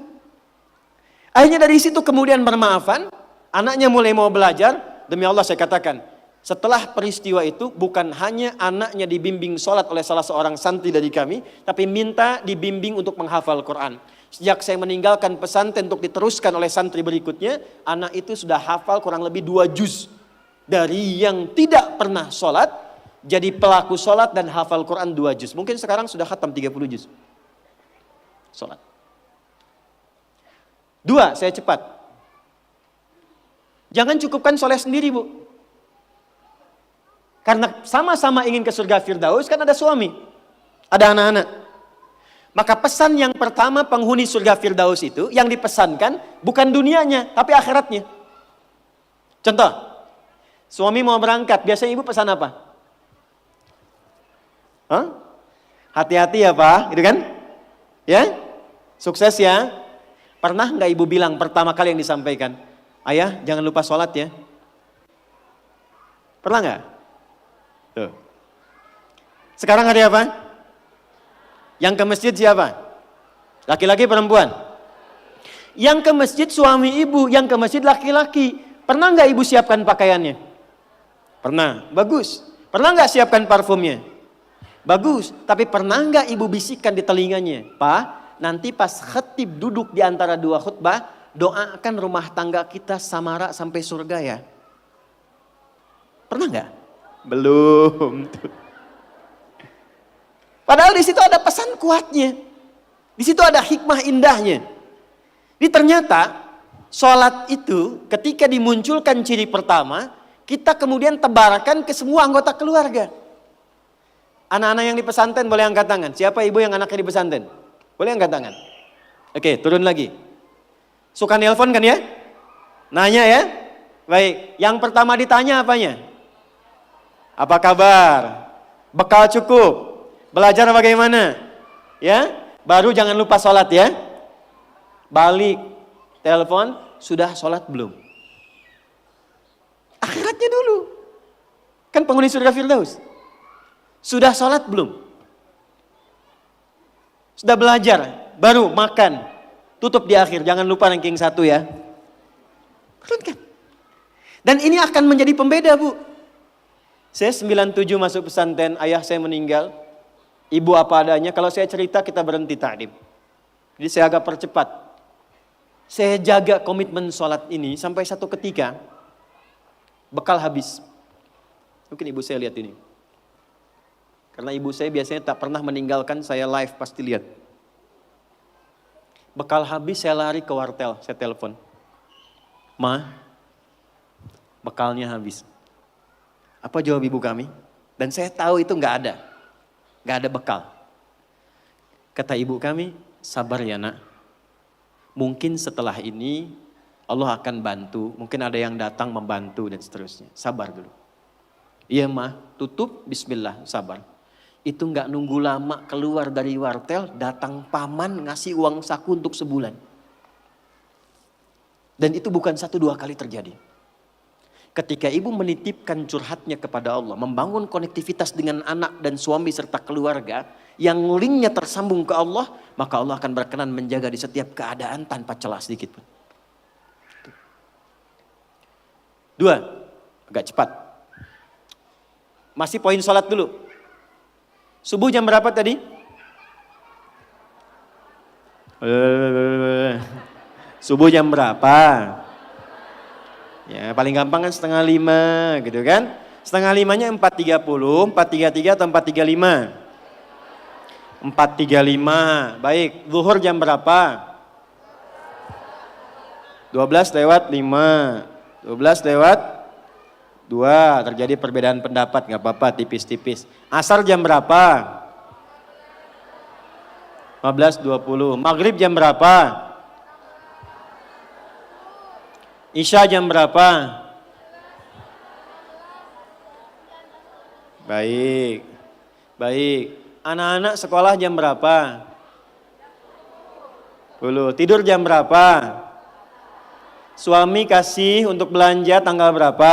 Akhirnya dari situ kemudian bermaafan, anaknya mulai mau belajar. Demi Allah saya katakan, setelah peristiwa itu bukan hanya anaknya dibimbing sholat oleh salah seorang santri dari kami, tapi minta dibimbing untuk menghafal Quran. Sejak saya meninggalkan pesantren untuk diteruskan oleh santri berikutnya, anak itu sudah hafal kurang lebih 2 juz. Dari yang tidak pernah sholat, jadi pelaku sholat dan hafal Quran 2 juz. Mungkin sekarang sudah khatam 30 juz. Sholat. 2, saya cepat. Jangan cukupkan soleh sendiri bu. Karena sama-sama ingin ke surga Firdaus, kan ada suami, ada anak-anak. Maka pesan yang pertama penghuni surga Firdaus itu, yang dipesankan bukan dunianya, tapi akhiratnya. Contoh, suami mau berangkat, biasanya ibu pesan apa? Hah? Hati-hati ya Pak, gitu kan? Ya, sukses ya. Pernah nggak ibu bilang pertama kali yang disampaikan, ayah jangan lupa sholat ya? Pernah nggak? Tuh. Sekarang hari apa? Yang ke masjid siapa? Laki-laki perempuan? Yang ke masjid suami ibu, yang ke masjid laki-laki. Pernah nggak ibu siapkan pakaiannya? Pernah, bagus. Pernah nggak siapkan parfumnya? Bagus. Tapi pernah nggak ibu bisikkan di telinganya? Pak, nanti pas khatib duduk di antara dua khutbah, doakan rumah tangga kita samara sampai surga ya. Pernah nggak? Belum. Padahal di situ ada pesan kuatnya. Di situ ada hikmah indahnya. Ini ternyata sholat itu ketika dimunculkan ciri pertama, kita kemudian tebarkan ke semua anggota keluarga. Anak-anak yang di pesantren boleh angkat tangan. Siapa ibu yang anaknya di pesantren? Boleh angkat tangan. Oke, turun lagi. Suka nelpon kan ya? Nanya ya? Baik, yang pertama ditanya apanya? Apa kabar? Bekal cukup? Belajar bagaimana? Ya, baru jangan lupa sholat ya. Balik, telepon, sudah sholat belum? Akhiratnya dulu. Kan penghuni surga Firdaus. Sudah sholat belum? Sudah belajar, baru makan. Tutup di akhir, jangan lupa ranking 1 ya. Turunkan. Dan ini akan menjadi pembeda Bu. Saya 97 masuk pesantren, ayah saya meninggal. Ibu apa adanya, kalau saya cerita kita berhenti ta'lim. Jadi saya agak percepat. Saya jaga komitmen sholat ini sampai satu ketika bekal habis. Mungkin ibu saya lihat ini. Karena ibu saya biasanya tak pernah meninggalkan saya live pasti lihat. Bekal habis saya lari ke wartel, saya telepon. Ma, bekalnya habis. Apa jawab ibu kami? Dan saya tahu itu nggak ada bekal. Kata ibu kami, sabar ya nak. Mungkin setelah ini Allah akan bantu, mungkin ada yang datang membantu dan seterusnya. Sabar dulu. Iya mah, tutup, bismillah, sabar. Itu nggak nunggu lama keluar dari wartel, datang paman ngasih uang saku untuk sebulan. Dan itu bukan 1-2 kali terjadi. Ketika ibu menitipkan curhatnya kepada Allah, membangun konektivitas dengan anak dan suami serta keluarga, yang linknya tersambung ke Allah, maka Allah akan berkenan menjaga di setiap keadaan tanpa celah sedikit pun. 2, agak cepat. Masih poin sholat dulu. Subuh jam berapa tadi? Subuh jam berapa? Ya paling gampang kan 4:30 gitu kan. 4:30-nya 4:30, 4:33 atau 4:35? 4:35, baik. Zuhur jam berapa? 12:05, 12:02, terjadi perbedaan pendapat, gak apa-apa tipis-tipis. Asar jam berapa? 15:20, maghrib jam berapa? Isya jam berapa? Baik, baik. Anak-anak sekolah jam berapa? 10. Tidur jam berapa? Suami kasih untuk belanja tanggal berapa?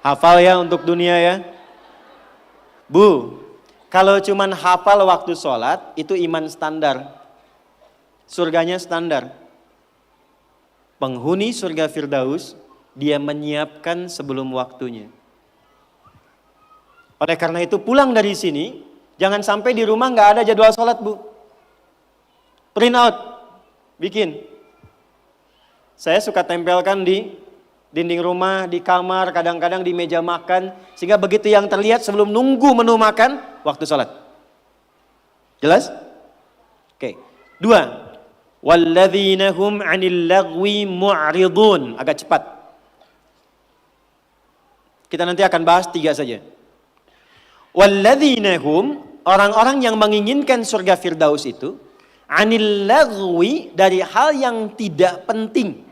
Hafal ya untuk dunia ya. Bu, kalau cuman hafal waktu sholat itu iman standar. Surganya standar. Penghuni surga Firdaus, dia menyiapkan sebelum waktunya. Oleh karena itu pulang dari sini, jangan sampai di rumah nggak ada jadwal sholat Bu. Print out, bikin. Saya suka tempelkan di dinding rumah, di kamar, kadang-kadang di meja makan. Sehingga begitu yang terlihat sebelum nunggu menu makan, waktu sholat. Jelas? Oke. 2. وَالَّذِينَ 'anil lagwi mu'ridun. Agak cepat. 3. وَالَّذِينَ هُمْ عَنِ اللَّغْوِ مُعْرِضُونَ. Agak cepat. 4. وَالَّذِينَ هُمْ عَنِ اللَّغْوِ مُعْرِضُونَ. Agak cepat. Kita nanti akan bahas 3 saja. Walladzina hum, orang-orang yang menginginkan surga Firdaus itu, anil lagwi, dari hal yang tidak penting,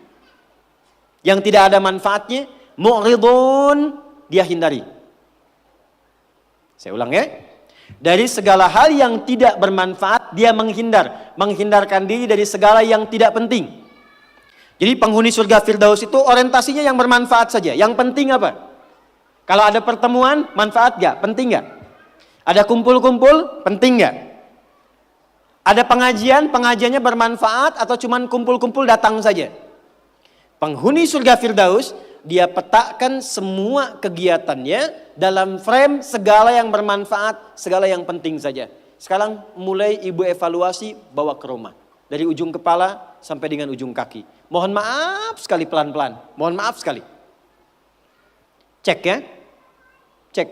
yang tidak ada manfaatnya, mu'ridun, dia hindari. Saya ulang ya. Dari segala hal yang tidak bermanfaat, dia menghindarkan diri dari segala yang tidak penting. Jadi penghuni surga Firdaus itu orientasinya yang bermanfaat saja. Yang penting apa? Kalau ada pertemuan, manfaat gak? Penting gak? Ada kumpul-kumpul, penting gak? Ada pengajian, pengajiannya bermanfaat atau cuman kumpul-kumpul datang saja? Penghuni surga Firdaus, dia petakan semua kegiatannya dalam frame segala yang bermanfaat, segala yang penting saja. Sekarang mulai ibu evaluasi, bawa ke rumah. Dari ujung kepala sampai dengan ujung kaki. Mohon maaf sekali, pelan-pelan. Mohon maaf sekali. Cek ya. Cek.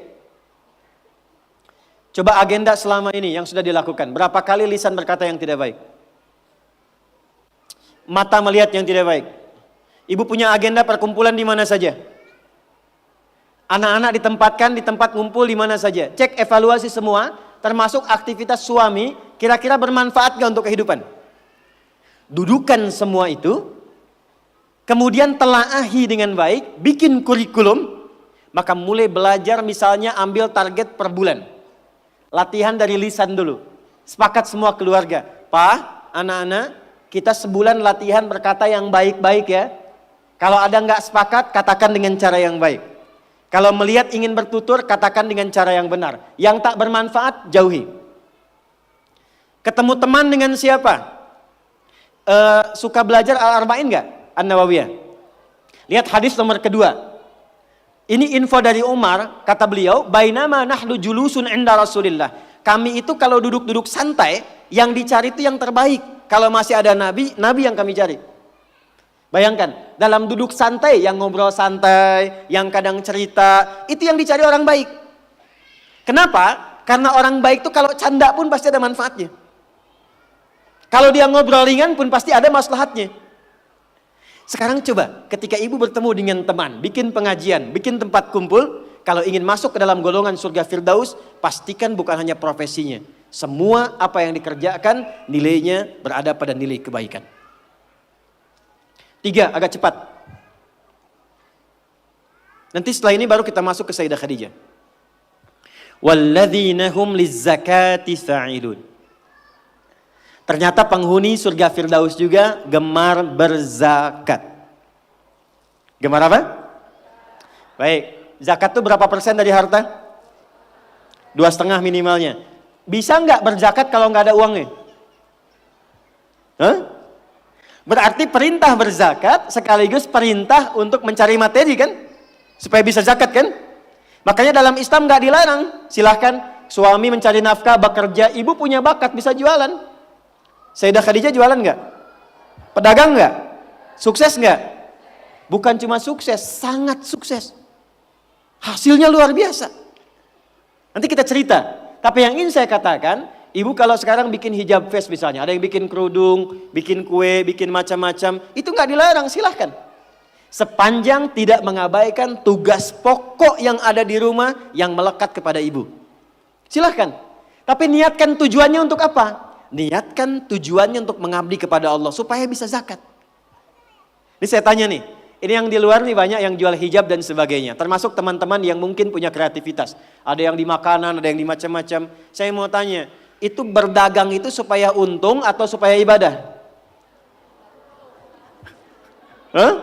Coba agenda selama ini yang sudah dilakukan. Berapa kali lisan berkata yang tidak baik? Mata melihat yang tidak baik. Ibu punya agenda perkumpulan di mana saja? Anak-anak ditempatkan di tempat ngumpul di mana saja? Cek evaluasi semua, termasuk aktivitas suami, kira-kira bermanfaat gak untuk kehidupan? Dudukan semua itu, kemudian telaahi dengan baik, bikin kurikulum, maka mulai belajar, misalnya ambil target per bulan. Latihan dari lisan dulu. Sepakat semua keluarga. Pak, anak-anak, kita sebulan latihan berkata yang baik-baik ya. Kalau ada nggak sepakat, katakan dengan cara yang baik. Kalau melihat ingin bertutur, katakan dengan cara yang benar. Yang tak bermanfaat, jauhi. Ketemu teman dengan siapa? Suka belajar Al-Arba'in nggak? An-Nawawiyah. Lihat hadis nomor kedua. Ini info dari Umar, kata beliau, bainama nahnu julusun inda Rasulillah. Kami itu kalau duduk-duduk santai, yang dicari itu yang terbaik. Kalau masih ada nabi, nabi yang kami cari. Bayangkan, dalam duduk santai, yang ngobrol santai, yang kadang cerita, itu yang dicari orang baik. Kenapa? Karena orang baik itu kalau canda pun pasti ada manfaatnya. Kalau dia ngobrol ringan pun pasti ada maslahatnya. Sekarang coba, ketika ibu bertemu dengan teman, bikin pengajian, bikin tempat kumpul, kalau ingin masuk ke dalam golongan surga Firdaus, pastikan bukan hanya profesinya. Semua apa yang dikerjakan, nilainya berada pada nilai kebaikan. 3, agak cepat. Nanti setelah ini baru kita masuk ke Sayyidah Khadijah. Walladzina hum lizzakati fa'ilun. Ternyata penghuni surga Firdaus juga gemar berzakat. Gemar apa? Baik, zakat itu berapa persen dari harta? 2,5 minimalnya. Bisa nggak berzakat kalau nggak ada uangnya? Hah? Berarti perintah berzakat sekaligus perintah untuk mencari materi kan? Supaya bisa zakat kan? Makanya dalam Islam nggak dilarang. Silahkan suami mencari nafkah, bekerja, ibu punya bakat bisa jualan. Sayyidah Khadijah jualan nggak? Pedagang nggak? Sukses nggak? Bukan cuma sukses, sangat sukses. Hasilnya luar biasa. Nanti kita cerita. Tapi yang ingin saya katakan, ibu kalau sekarang bikin hijab face misalnya, ada yang bikin kerudung, bikin kue, bikin macam-macam, itu nggak dilarang, silahkan. Sepanjang tidak mengabaikan tugas pokok yang ada di rumah yang melekat kepada ibu. Silahkan. Tapi niatkan tujuannya untuk apa? Niatkan tujuannya untuk mengabdi kepada Allah supaya bisa zakat. Ini saya tanya nih, ini yang di luar nih banyak yang jual hijab dan sebagainya. Termasuk teman-teman yang mungkin punya kreativitas. Ada yang di makanan, ada yang di macam-macam. Saya mau tanya, itu berdagang itu supaya untung atau supaya ibadah? Hah?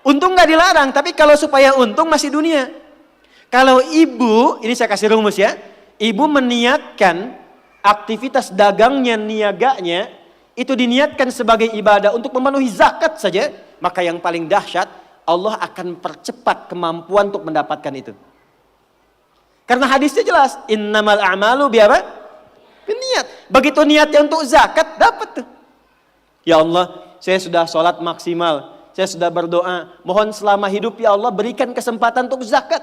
Untung nggak dilarang, tapi kalau supaya untung masih dunia. Kalau ibu, ini saya kasih rumus ya, ibu meniatkan aktivitas dagangnya, niaganya, itu diniatkan sebagai ibadah untuk memenuhi zakat saja, maka yang paling dahsyat, Allah akan percepat kemampuan untuk mendapatkan itu. Karena hadisnya jelas, innamal a'malu biapa? Niat. Begitu niatnya untuk zakat, dapat tuh. Ya Allah, saya sudah sholat maksimal, saya sudah berdoa, mohon selama hidup ya Allah berikan kesempatan untuk zakat.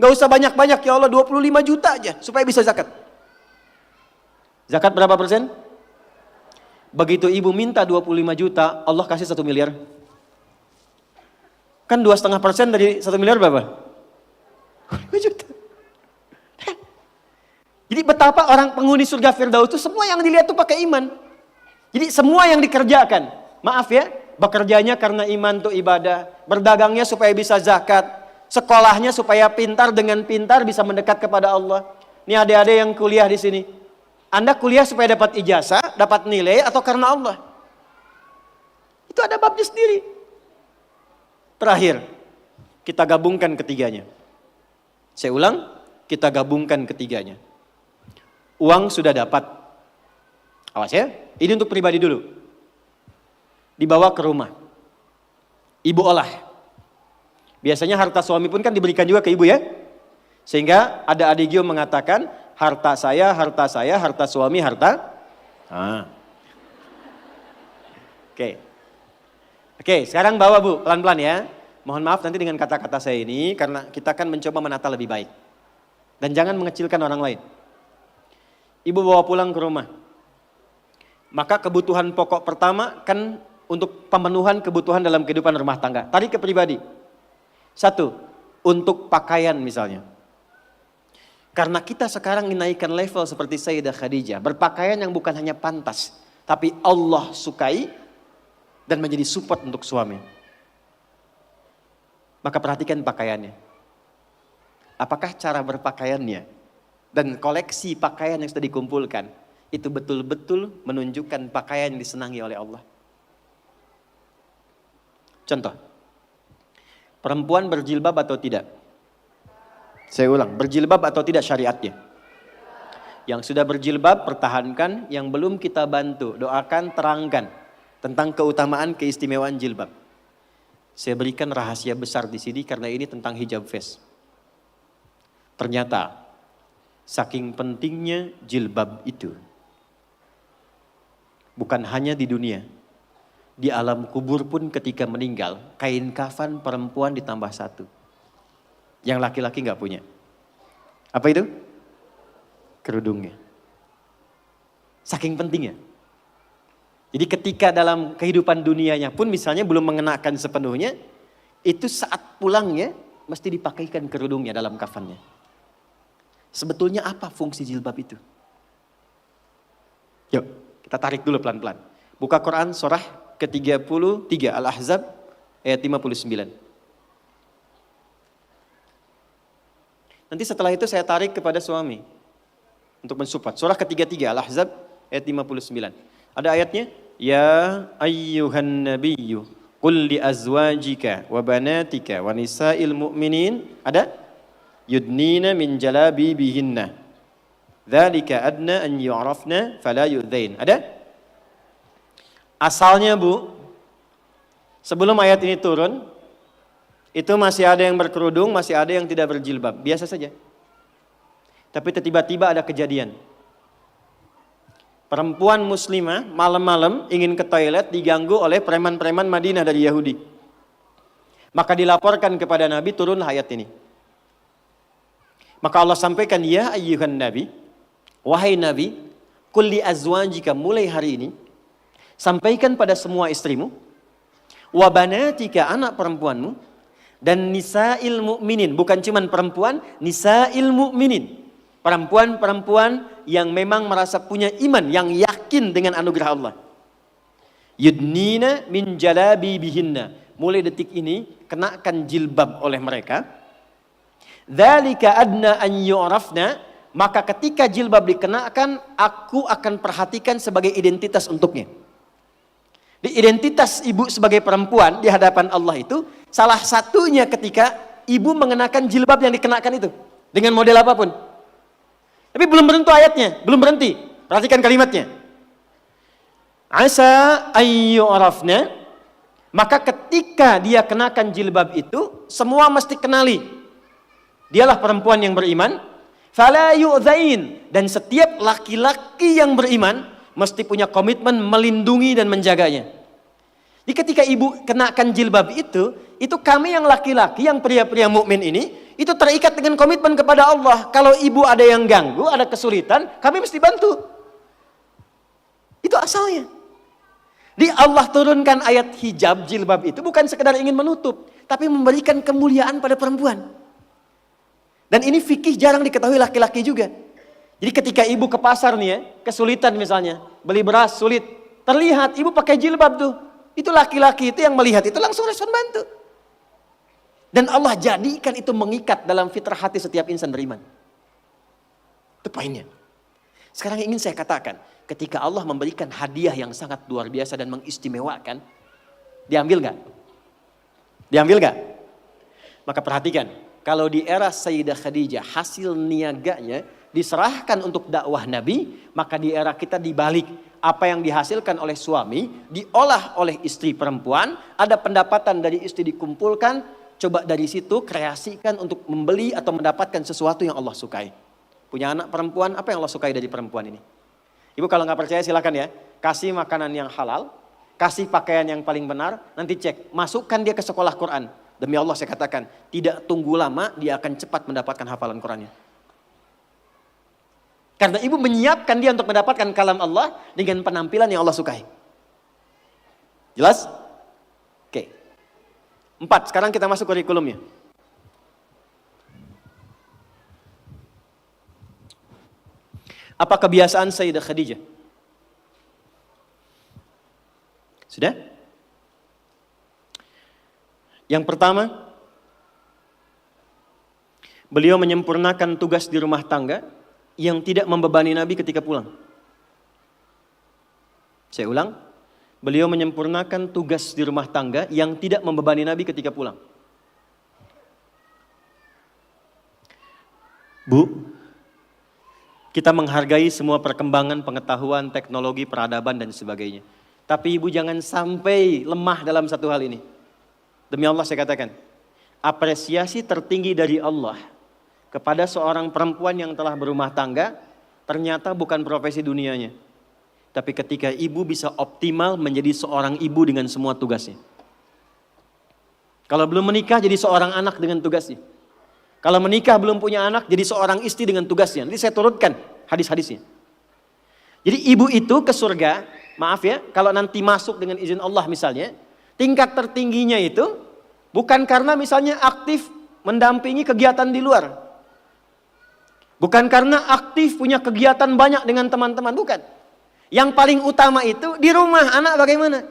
Gak usah banyak-banyak ya Allah, 25 juta aja supaya bisa zakat. Zakat berapa persen? Begitu ibu minta 25 juta, Allah kasih 1 miliar. Kan 2,5% dari 1 miliar berapa? 5 juta. Jadi betapa orang penghuni surga Firdaus itu semua yang dilihat tuh pakai iman. Jadi semua yang dikerjakan, maaf ya, bekerjanya karena iman tuh ibadah, berdagangnya supaya bisa zakat, sekolahnya supaya pintar, dengan pintar bisa mendekat kepada Allah. Ini adik-adik yang kuliah di sini. Anda kuliah supaya dapat ijazah, dapat nilai, atau karena Allah? Itu ada babnya sendiri. Terakhir, kita gabungkan ketiganya. Saya ulang, kita gabungkan ketiganya. Uang sudah dapat. Awas ya, ini untuk pribadi dulu. Dibawa ke rumah. Ibu olah. Biasanya harta suami pun kan diberikan juga ke ibu ya. Sehingga ada adigio mengatakan, harta saya, harta suami, harta. Oke, sekarang bawa Bu, pelan-pelan ya. Mohon maaf nanti dengan kata-kata saya ini, karena kita kan mencoba menata lebih baik. Dan jangan mengecilkan orang lain. Ibu bawa pulang ke rumah. Maka kebutuhan pokok pertama kan untuk pemenuhan kebutuhan dalam kehidupan rumah tangga. Tarik ke pribadi. 1, untuk pakaian misalnya. Karena kita sekarang menaikkan level seperti Sayyidah Khadijah. Berpakaian yang bukan hanya pantas. Tapi Allah sukai dan menjadi support untuk suami. Maka perhatikan pakaiannya. Apakah cara berpakaiannya dan koleksi pakaian yang sudah dikumpulkan itu betul-betul menunjukkan pakaian yang disenangi oleh Allah. Contoh, perempuan berjilbab atau tidak? Saya ulang, berjilbab atau tidak syariatnya? Yang sudah berjilbab pertahankan, yang belum kita bantu, doakan, terangkan tentang keutamaan keistimewaan jilbab. Saya berikan rahasia besar di sini karena ini tentang hijab face. Ternyata saking pentingnya jilbab itu, bukan hanya di dunia, di alam kubur pun ketika meninggal, kain kafan perempuan ditambah 1. Yang laki-laki nggak punya. Apa itu? Kerudungnya. Saking pentingnya. Jadi ketika dalam kehidupan dunianya pun misalnya belum mengenakan sepenuhnya, itu saat pulangnya mesti dipakaikan kerudungnya dalam kafannya. Sebetulnya apa fungsi jilbab itu? Yuk, kita tarik dulu pelan-pelan. Buka Quran surah ke-33 Al-Ahzab ayat 59. Nanti setelah itu saya tarik kepada suami untuk mensupport. Surah ke-33 Al-Ahzab ayat 59. Ada ayatnya, ya ayyuhan nabiyyu qul li azwajika wa banatika wa nisa'il mu'minin. Ada? Yudnina min jalabibihinna. Dzalika adna an yu'rafna fala yu'dzain. Ada? Asalnya Bu, sebelum ayat ini turun, itu masih ada yang berkerudung, masih ada yang tidak berjilbab. Biasa saja. Tapi tiba-tiba ada kejadian. Perempuan muslimah malam-malam ingin ke toilet diganggu oleh preman-preman Madinah dari Yahudi. Maka dilaporkan kepada Nabi, turunlah ayat ini. Maka Allah sampaikan, ya ayyuhan nabi, wahai Nabi, qul li azwajika, mulai hari ini sampaikan pada semua istrimu, wa banatika, anak perempuanmu, dan nisa'il mu'minin, bukan cuman perempuan, nisa'il mu'minin, perempuan-perempuan yang memang merasa punya iman, yang yakin dengan anugerah Allah. Yudnina min jalabibihinna, mulai detik ini kenakan jilbab oleh mereka. Dzalika adna an yu'rafna, maka ketika jilbab dikenakan, aku akan perhatikan sebagai identitas untuknya. Di identitas ibu sebagai perempuan di hadapan Allah itu, salah satunya ketika ibu mengenakan jilbab yang dikenakan itu. Dengan model apapun. Tapi belum berhenti ayatnya, belum berhenti. Perhatikan kalimatnya. Asa ayyurafna, maka ketika dia kenakan jilbab itu, semua mesti kenali. Dialah perempuan yang beriman. Fala yu'dzain, dan setiap laki-laki yang beriman mesti punya komitmen melindungi dan menjaganya. Jadi ketika ibu kenakan jilbab itu kami yang laki-laki, yang pria-pria mukmin ini, itu terikat dengan komitmen kepada Allah. Kalau ibu ada yang ganggu, ada kesulitan, kami mesti bantu. Itu asalnya. Di Allah turunkan ayat hijab, jilbab itu bukan sekedar ingin menutup, tapi memberikan kemuliaan pada perempuan. Dan ini fikih jarang diketahui laki-laki juga. Jadi ketika ibu ke pasar nih ya, kesulitan misalnya, beli beras sulit, terlihat ibu pakai jilbab tuh. Itu laki-laki itu yang melihat itu langsung respon bantu. Dan Allah jadikan itu mengikat dalam fitrah hati setiap insan beriman. Itu poinnya. Sekarang ingin saya katakan, ketika Allah memberikan hadiah yang sangat luar biasa dan mengistimewakan, diambil gak? Diambil gak? Maka perhatikan, kalau di era Sayyidah Khadijah hasil niaganya diserahkan untuk dakwah Nabi, maka di era kita dibalik. Apa yang dihasilkan oleh suami, diolah oleh istri perempuan, ada pendapatan dari istri dikumpulkan, coba dari situ kreasikan untuk membeli atau mendapatkan sesuatu yang Allah sukai. Punya anak perempuan, apa yang Allah sukai dari perempuan ini? Ibu kalau nggak percaya silakan ya, kasih makanan yang halal, kasih pakaian yang paling benar, nanti cek, masukkan dia ke sekolah Quran. Demi Allah saya katakan, tidak tunggu lama, dia akan cepat mendapatkan hafalan Qurannya. Karena ibu menyiapkan dia untuk mendapatkan kalam Allah dengan penampilan yang Allah sukai. Jelas? Oke. 4, sekarang kita masuk kurikulumnya. Apa kebiasaan Sayyidah Khadijah? Sudah? Yang pertama, beliau menyempurnakan tugas di rumah tangga yang tidak membebani Nabi ketika pulang. Saya ulang, beliau menyempurnakan tugas di rumah tangga yang tidak membebani Nabi ketika pulang. Bu, kita menghargai semua perkembangan pengetahuan, teknologi, peradaban dan sebagainya. Tapi ibu jangan sampai lemah dalam satu hal ini. Demi Allah saya katakan, apresiasi tertinggi dari Allah kepada seorang perempuan yang telah berumah tangga, ternyata bukan profesi dunianya. Tapi ketika ibu bisa optimal menjadi seorang ibu dengan semua tugasnya. Kalau belum menikah jadi seorang anak dengan tugasnya. Kalau menikah belum punya anak jadi seorang istri dengan tugasnya. Nanti saya turutkan hadis-hadisnya. Jadi ibu itu ke surga, maaf ya, kalau nanti masuk dengan izin Allah misalnya, tingkat tertingginya itu bukan karena misalnya aktif mendampingi kegiatan di luar. Bukan karena aktif punya kegiatan banyak dengan teman-teman, bukan. Yang paling utama itu di rumah, anak bagaimana.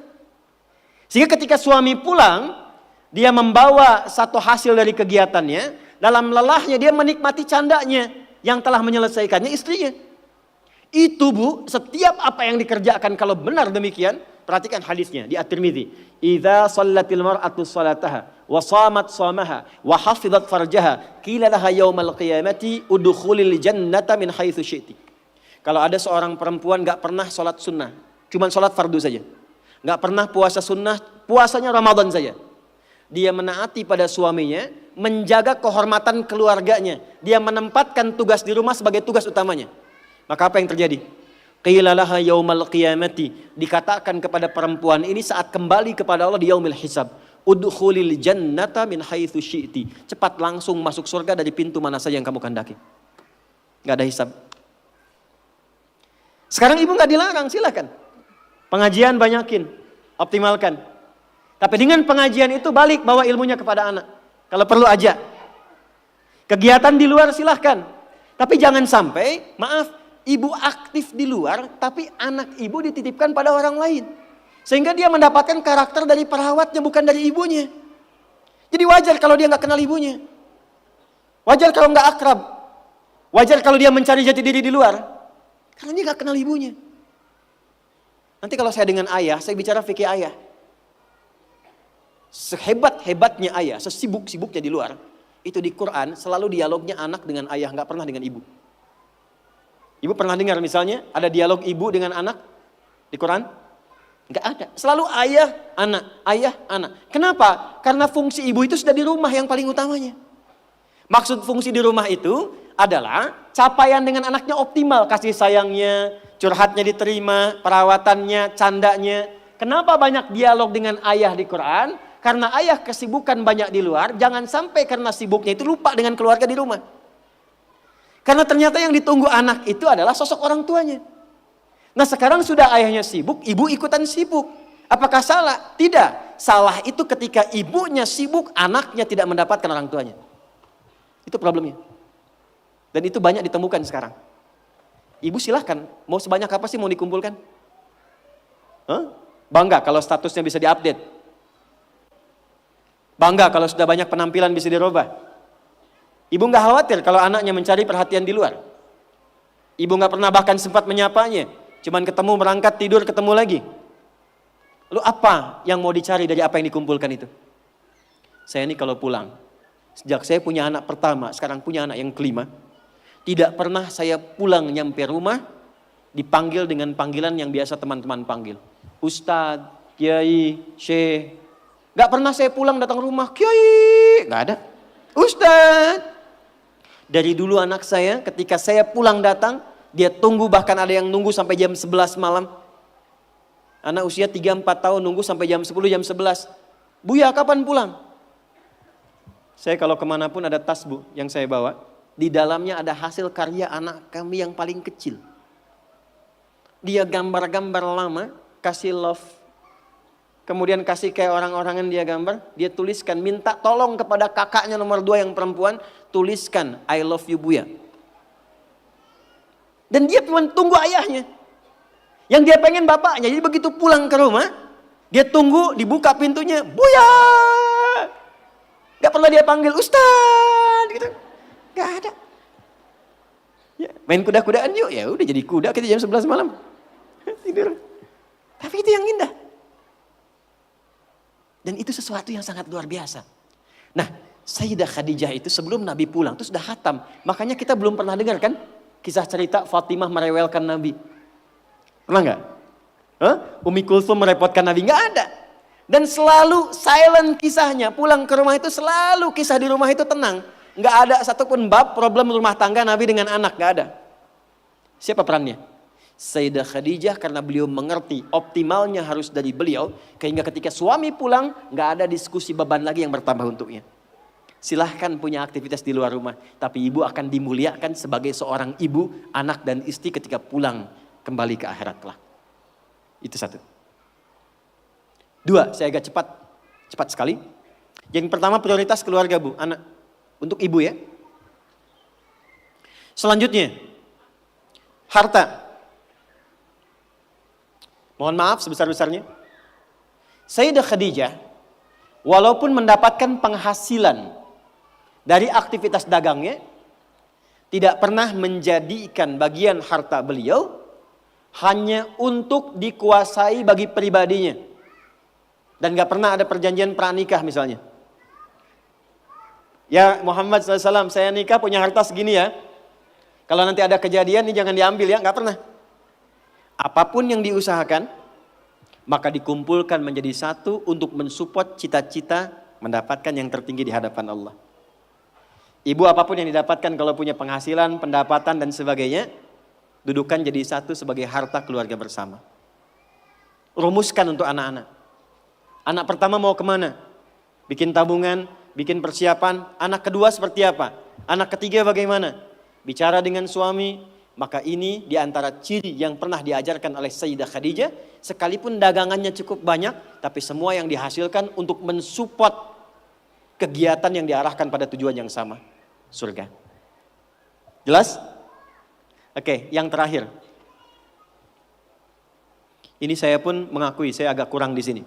Sehingga ketika suami pulang, dia membawa satu hasil dari kegiatannya, dalam lelahnya dia menikmati candanya yang telah menyelesaikannya istrinya. Itu bu, setiap apa yang dikerjakan kalau benar demikian, perhatikan hadisnya di At-Tirmidzi. Idza shallatil mar'atu salataha wa shamat shamaha wa hafizat farjaha qila laha yaumal qiyamati udkhulil jannata min haitsu syi'ti. Kalau ada seorang perempuan enggak pernah salat sunnah, cuma salat fardu saja. Enggak pernah puasa sunnah, puasanya Ramadan saja. Dia menaati pada suaminya, menjaga kehormatan keluarganya. Dia menempatkan tugas di rumah sebagai tugas utamanya. Maka apa yang terjadi? Qila laha yaumal qiyamati, dikatakan kepada perempuan ini saat kembali kepada Allah di yaumil hisab, udkhulil jannata min haitsu syi'ti. Cepat langsung masuk surga dari pintu mana saja yang kamu kehendaki. Enggak ada hisab. Sekarang ibu enggak dilarang, silakan. Pengajian banyakin, optimalkan. Tapi dengan pengajian itu balik bawa ilmunya kepada anak. Kalau perlu aja. Kegiatan di luar silahkan. Tapi jangan sampai, maaf, ibu aktif di luar, tapi anak ibu dititipkan pada orang lain. Sehingga dia mendapatkan karakter dari perawatnya, bukan dari ibunya. Jadi wajar kalau dia nggak kenal ibunya. Wajar kalau nggak akrab. Wajar kalau dia mencari jati diri di luar. Karena dia nggak kenal ibunya. Nanti kalau saya dengan ayah, saya bicara fikih ayah. Sehebat-hebatnya ayah, sesibuk-sibuknya di luar, itu di Quran selalu dialognya anak dengan ayah, nggak pernah dengan ibu. Ibu pernah dengar misalnya ada dialog ibu dengan anak di Quran? Nggak ada. Selalu ayah, anak. Kenapa? Karena fungsi ibu itu sudah di rumah yang paling utamanya. Maksud fungsi di rumah itu adalah capaian dengan anaknya optimal. Kasih sayangnya, curhatnya diterima, perawatannya, candanya. Kenapa banyak dialog dengan ayah di Quran? Karena ayah kesibukan banyak di luar. Jangan sampai karena sibuknya itu lupa dengan keluarga di rumah. Karena ternyata yang ditunggu anak itu adalah sosok orang tuanya. Nah sekarang sudah ayahnya sibuk, ibu ikutan sibuk. Apakah salah? Tidak. Salah itu ketika ibunya sibuk, anaknya tidak mendapatkan orang tuanya. Itu problemnya. Dan itu banyak ditemukan sekarang. Ibu silahkan, mau sebanyak apa sih mau dikumpulkan? Bangga kalau statusnya bisa diupdate. Bangga kalau sudah banyak penampilan bisa dirubah. Ibu nggak khawatir kalau anaknya mencari perhatian di luar. Ibu nggak pernah bahkan sempat menyapanya. Cuman ketemu, berangkat, tidur, ketemu lagi. Lalu apa yang mau dicari dari apa yang dikumpulkan itu? Saya ini kalau pulang, sejak saya punya anak pertama, sekarang punya anak yang kelima, tidak pernah saya pulang nyampe rumah dipanggil dengan panggilan yang biasa teman-teman panggil. Ustadz, Kiai, Syekh. Gak pernah saya pulang datang rumah, Kiai, gak ada. Ustadz. Dari dulu anak saya ketika saya pulang datang, dia tunggu, bahkan ada yang nunggu sampai jam 11 malam. Anak usia 3-4 tahun nunggu sampai jam 10, jam 11. Buya kapan pulang? Saya kalau kemanapun ada tas bu yang saya bawa. Di dalamnya ada hasil karya anak kami yang paling kecil. Dia gambar-gambar lama, kasih love. Kemudian kasih kayak orang-orangan dia gambar. Dia tuliskan, minta tolong kepada kakaknya nomor 2 yang perempuan. Tuliskan, I love you Buya. Dan dia cuma tunggu ayahnya. Yang dia pengen bapaknya. Jadi begitu pulang ke rumah, dia tunggu, dibuka pintunya, Buya. Gak pernah dia panggil Ustaz gitu. Gak ada. Ya, main kuda-kudaan yuk. Ya udah jadi kuda kita jam 11 malam. Tidur. Tapi itu yang indah. Dan itu sesuatu yang sangat luar biasa. Nah, Sayyidah Khadijah itu sebelum Nabi pulang itu sudah khatam. Makanya kita belum pernah dengar kan kisah cerita Fatimah merewelkan Nabi. Pernah nggak? Umi Kulsum merepotkan Nabi? Nggak ada. Dan selalu silent kisahnya. Pulang ke rumah itu selalu kisah di rumah itu tenang. Nggak ada satupun bab problem rumah tangga Nabi dengan anak. Nggak ada. Siapa perannya? Sayyidah Khadijah, karena beliau mengerti optimalnya harus dari beliau. Sehingga ketika suami pulang nggak ada diskusi beban lagi yang bertambah untuknya. Silahkan punya aktivitas di luar rumah. Tapi ibu akan dimuliakan sebagai seorang ibu, anak dan istri ketika pulang kembali ke akhirat kelak. Itu satu. 2, saya agak cepat sekali. Yang pertama prioritas keluarga bu, anak. Untuk ibu ya. Selanjutnya, harta. Mohon maaf sebesar-besarnya. Sayyidah Khadijah, walaupun mendapatkan penghasilan dari aktivitas dagangnya, tidak pernah menjadikan bagian harta beliau hanya untuk dikuasai bagi pribadinya. Dan gak pernah ada perjanjian pranikah misalnya. Ya Muhammad SAW, saya nikah punya harta segini ya. Kalau nanti ada kejadian ini jangan diambil ya, gak pernah. Apapun yang diusahakan, maka dikumpulkan menjadi satu untuk mensupport cita-cita mendapatkan yang tertinggi di hadapan Allah. Ibu apapun yang didapatkan kalau punya penghasilan, pendapatan dan sebagainya, dudukan jadi satu sebagai harta keluarga bersama. Rumuskan untuk anak-anak. Anak pertama mau kemana? Bikin tabungan, bikin persiapan. Anak kedua seperti apa? Anak ketiga bagaimana? Bicara dengan suami. Maka ini diantara ciri yang pernah diajarkan oleh Sayyidah Khadijah. Sekalipun dagangannya cukup banyak, tapi semua yang dihasilkan untuk mensupport kegiatan yang diarahkan pada tujuan yang sama. Surga. Jelas? Oke, yang terakhir. Ini saya pun mengakui saya agak kurang di sini.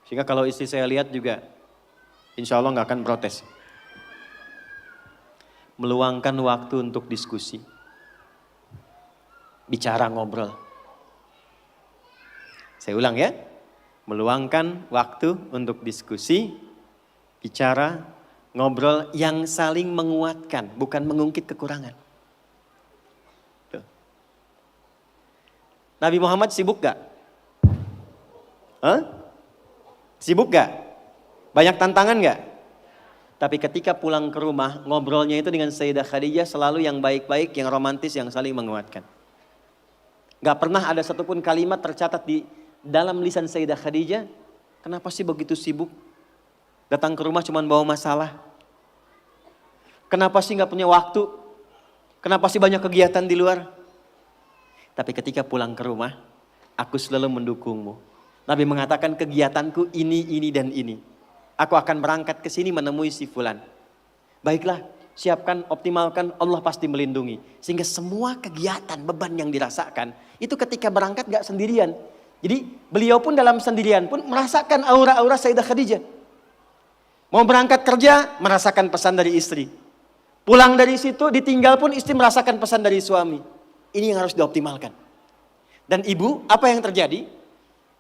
Sehingga kalau istri saya lihat juga, insya Allah nggak akan protes. Meluangkan waktu untuk diskusi. Bicara ngobrol. Saya ulang ya. Meluangkan waktu untuk diskusi, bicara, ngobrol yang saling menguatkan, bukan mengungkit kekurangan. Tuh. Nabi Muhammad sibuk gak? Sibuk gak? Banyak tantangan gak? Tapi ketika pulang ke rumah, ngobrolnya itu dengan Sayyidah Khadijah selalu yang baik-baik, yang romantis, yang saling menguatkan. Gak pernah ada satupun kalimat tercatat di dalam lisan Sayyidah Khadijah, kenapa sih begitu sibuk? Datang ke rumah cuma bawa masalah. Kenapa sih gak punya waktu? Kenapa sih banyak kegiatan di luar? Tapi ketika pulang ke rumah, aku selalu mendukungmu. Nabi mengatakan kegiatanku ini, dan ini. Aku akan berangkat ke sini menemui si fulan. Baiklah, siapkan, optimalkan, Allah pasti melindungi. Sehingga semua kegiatan, beban yang dirasakan, itu ketika berangkat gak sendirian. Jadi beliau pun dalam sendirian pun merasakan aura-aura Sayyidah Khadijah. Mau berangkat kerja, merasakan pesan dari istri. Pulang dari situ, ditinggal pun istri merasakan pesan dari suami. Ini yang harus dioptimalkan. Dan ibu, apa yang terjadi?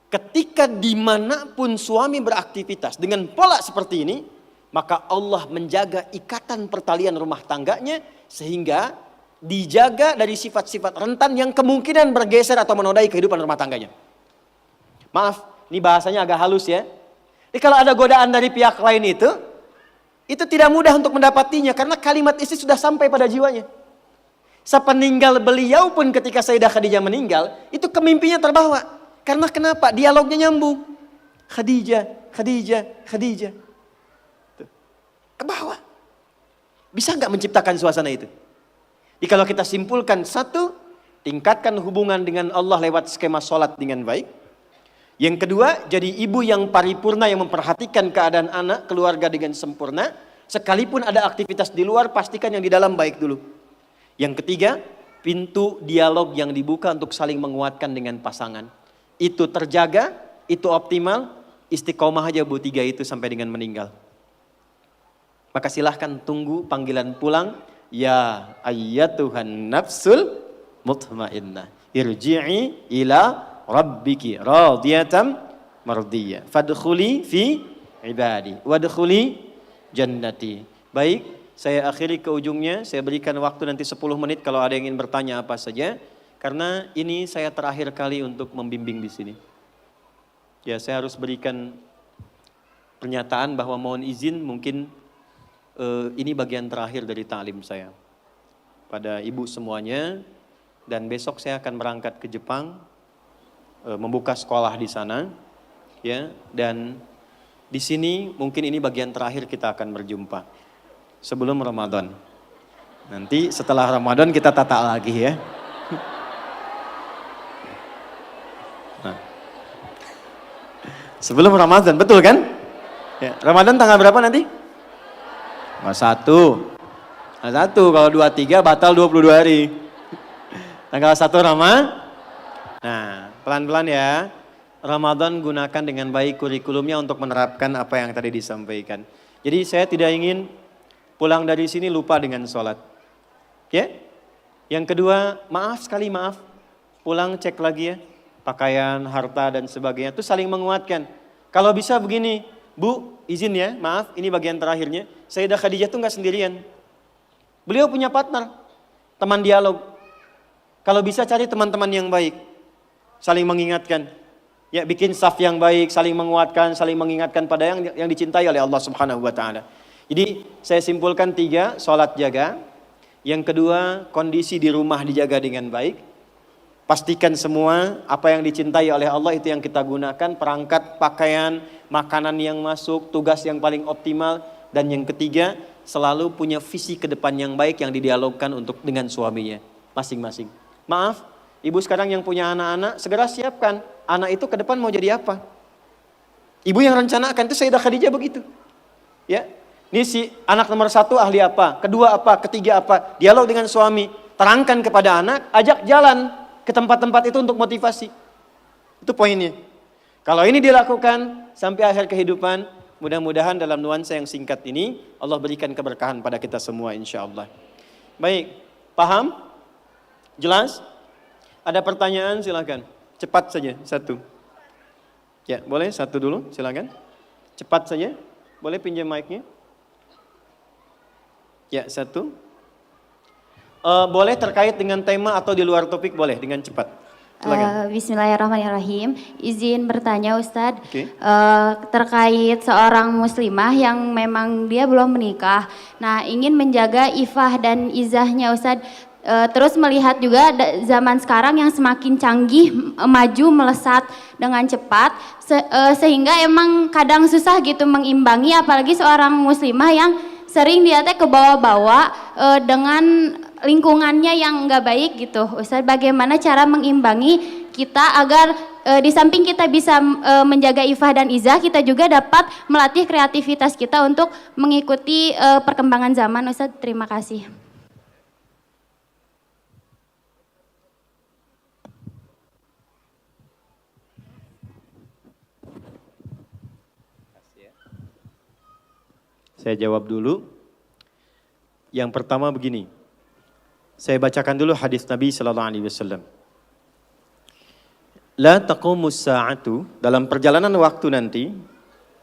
Ketika dimanapun suami beraktivitas dengan pola seperti ini, maka Allah menjaga ikatan pertalian rumah tangganya, sehingga dijaga dari sifat-sifat rentan yang kemungkinan bergeser atau menodai kehidupan rumah tangganya. Maaf, ini bahasanya agak halus ya. Jadi kalau ada godaan dari pihak lain itu tidak mudah untuk mendapatinya, karena kalimat istri sudah sampai pada jiwanya. Sepeninggal beliau pun ketika Sayyidah Khadijah meninggal, itu kemimpinya terbawa. Karena kenapa? Dialognya nyambung. Khadijah, Khadijah, Khadijah. Tuh. Ke bawah. Bisa nggak menciptakan suasana itu? Jadi kalau kita simpulkan, satu, tingkatkan hubungan dengan Allah lewat skema sholat dengan baik. Yang kedua, jadi ibu yang paripurna yang memperhatikan keadaan anak, keluarga dengan sempurna. Sekalipun ada aktivitas di luar, pastikan yang di dalam baik dulu. Yang ketiga, pintu dialog yang dibuka untuk saling menguatkan dengan pasangan. Itu terjaga, itu optimal, istiqomah aja Bu, 3 itu sampai dengan meninggal. Maka silahkan tunggu panggilan pulang. Ya ayyatuhan nafsul mutmainnah, irji'i ila rabbiki radiyatan mardiyah, fadkhuli fi ibadi wadkhuli jannati. Baik, saya akhiri ke ujungnya. Saya berikan waktu nanti 10 menit kalau ada yang ingin bertanya apa saja. Karena ini saya terakhir kali untuk membimbing di sini. Ya, saya harus berikan pernyataan bahwa mohon izin mungkin ini bagian terakhir dari ta'lim saya. Pada ibu semuanya, dan besok saya akan berangkat ke Jepang, membuka sekolah di sana. Ya, dan di sini mungkin ini bagian terakhir kita akan berjumpa sebelum Ramadan. Nanti setelah Ramadan kita tata lagi ya. Nah. Sebelum Ramadan, betul kan? Ya, Ramadan tanggal berapa nanti? Tanggal 1. Tanggal 1, kalau 23 batal 22 hari. Tanggal 1 Ramadan. Nah, pelan-pelan ya. Ramadan gunakan dengan baik kurikulumnya untuk menerapkan apa yang tadi disampaikan. Jadi saya tidak ingin pulang dari sini lupa dengan sholat. Ya? Yang kedua, maaf sekali maaf. Pulang cek lagi ya. Pakaian, harta dan sebagainya itu saling menguatkan. Kalau bisa begini, Bu, izin ya, maaf, ini bagian terakhirnya. Sayyidah Khadijah tuh nggak sendirian. Beliau punya partner, teman dialog. Kalau bisa cari teman-teman yang baik, saling mengingatkan. Ya, bikin saf yang baik, saling menguatkan, saling mengingatkan pada yang dicintai oleh Allah Subhanahu wa taala. Jadi, saya simpulkan 3, sholat jaga. Yang kedua, kondisi di rumah dijaga dengan baik. Pastikan semua apa yang dicintai oleh Allah itu yang kita gunakan, perangkat, pakaian, makanan yang masuk, tugas yang paling optimal. Dan yang ketiga, selalu punya visi ke depan yang baik yang didialogkan untuk dengan suaminya masing-masing. Maaf, ibu sekarang yang punya anak-anak, segera siapkan anak itu ke depan mau jadi apa. Ibu yang rencanakan itu Sayyidah Khadijah begitu. Ya, ini si anak nomor 1 ahli apa, kedua apa, ketiga apa, dialog dengan suami, terangkan kepada anak, ajak jalan ke tempat-tempat itu untuk motivasi. Itu poinnya. Kalau ini dilakukan sampai akhir kehidupan, mudah-mudahan dalam nuansa yang singkat ini Allah berikan keberkahan pada kita semua insyaallah. Baik, paham? Jelas? Ada pertanyaan silakan. Cepat saja, 1. Ya, boleh 1 dulu, silakan. Cepat saja. Boleh pinjam mic-nya? Ya, 1. Boleh terkait dengan tema atau di luar topik, boleh dengan cepat. Bismillahirrahmanirrahim. Izin bertanya Ustadz, Okay. Terkait seorang muslimah yang memang dia belum menikah. Nah, ingin menjaga ifah dan izahnya Ustadz. Terus melihat juga zaman sekarang yang semakin canggih, maju melesat dengan cepat, sehingga emang kadang susah gitu mengimbangi, apalagi seorang muslimah yang sering dia teh ke bawah-bawah dengan lingkungannya yang enggak baik gitu. Ustaz, bagaimana cara mengimbangi kita agar di samping kita bisa menjaga ifah dan izah, kita juga dapat melatih kreativitas kita untuk mengikuti perkembangan zaman. Ustadz, terima kasih. Saya jawab dulu. Yang pertama begini. Saya bacakan dulu hadis Nabi sallallahu alaihi wasallam. La taqumus sa'atu, dalam perjalanan waktu nanti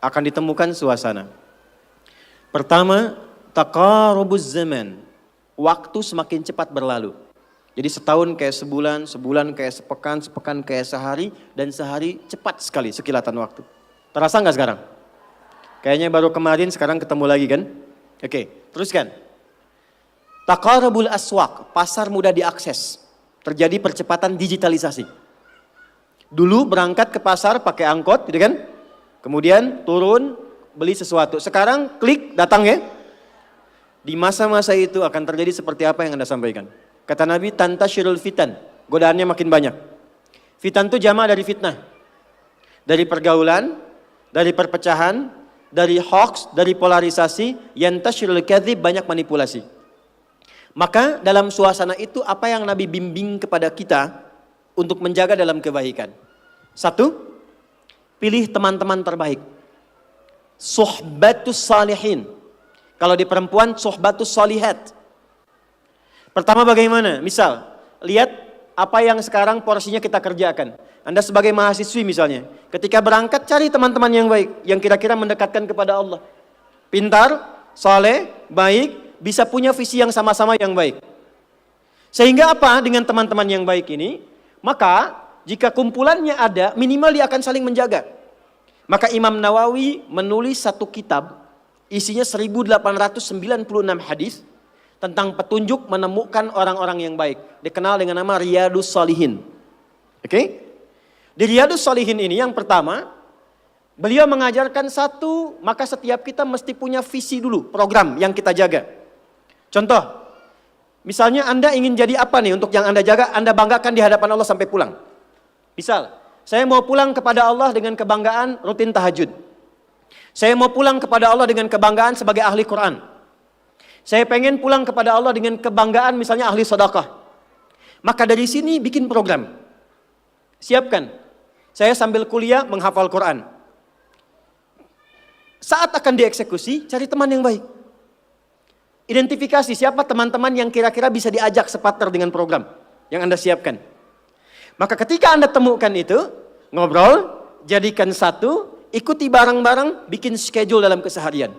akan ditemukan suasana. Pertama, taqarubuz zaman. Waktu semakin cepat berlalu. Jadi setahun kayak sebulan, sebulan kayak sepekan, sepekan kayak sehari, dan sehari cepat sekali sekilatan waktu. Terasa nggak sekarang? Kayaknya baru kemarin, sekarang ketemu lagi kan? Oke, teruskan. Taqarubul aswaq, pasar mudah diakses. Terjadi percepatan digitalisasi. Dulu berangkat ke pasar pakai angkot, gitu kan? Kemudian turun, beli sesuatu. Sekarang klik, datang ya. Di masa-masa itu akan terjadi seperti apa yang Anda sampaikan. Kata Nabi, tantashirul fitan, godaannya makin banyak. Fitan itu jama dari fitnah. Dari pergaulan, dari perpecahan, dari hoax, dari polarisasi, yantashirul kadhib, banyak manipulasi. Maka dalam suasana itu apa yang Nabi bimbing kepada kita untuk menjaga dalam kebaikan. Satu, pilih teman-teman terbaik. Suhbatus salihin. Kalau di perempuan, suhbatus salihat. Pertama bagaimana? Misal, lihat apa yang sekarang porsinya kita kerjakan. Anda sebagai mahasiswi misalnya, ketika berangkat cari teman-teman yang baik, yang kira-kira mendekatkan kepada Allah. Pintar, saleh, baik, bisa punya visi yang sama-sama yang baik. Sehingga apa dengan teman-teman yang baik ini? Maka jika kumpulannya ada, minimal dia akan saling menjaga. Maka Imam Nawawi menulis satu kitab, isinya 1896 hadis, tentang petunjuk menemukan orang-orang yang baik. Dikenal dengan nama Riyadus Shalihin. Oke? Di Riyadus Shalihin ini yang pertama, beliau mengajarkan satu, maka setiap kita mesti punya visi dulu, program yang kita jaga. Contoh, misalnya Anda ingin jadi apa nih untuk yang Anda jaga, Anda banggakan di hadapan Allah sampai pulang. Misal, saya mau pulang kepada Allah dengan kebanggaan rutin tahajud. Saya mau pulang kepada Allah dengan kebanggaan sebagai ahli Quran. Saya pengen pulang kepada Allah dengan kebanggaan misalnya ahli sedekah. Maka dari sini bikin program. Siapkan. Saya sambil kuliah menghafal Quran. Saat akan dieksekusi, cari teman yang baik. Identifikasi siapa teman-teman yang kira-kira bisa diajak separtner dengan program yang Anda siapkan. Maka ketika Anda temukan itu, ngobrol, jadikan satu, ikuti bareng-bareng, bikin schedule dalam keseharian.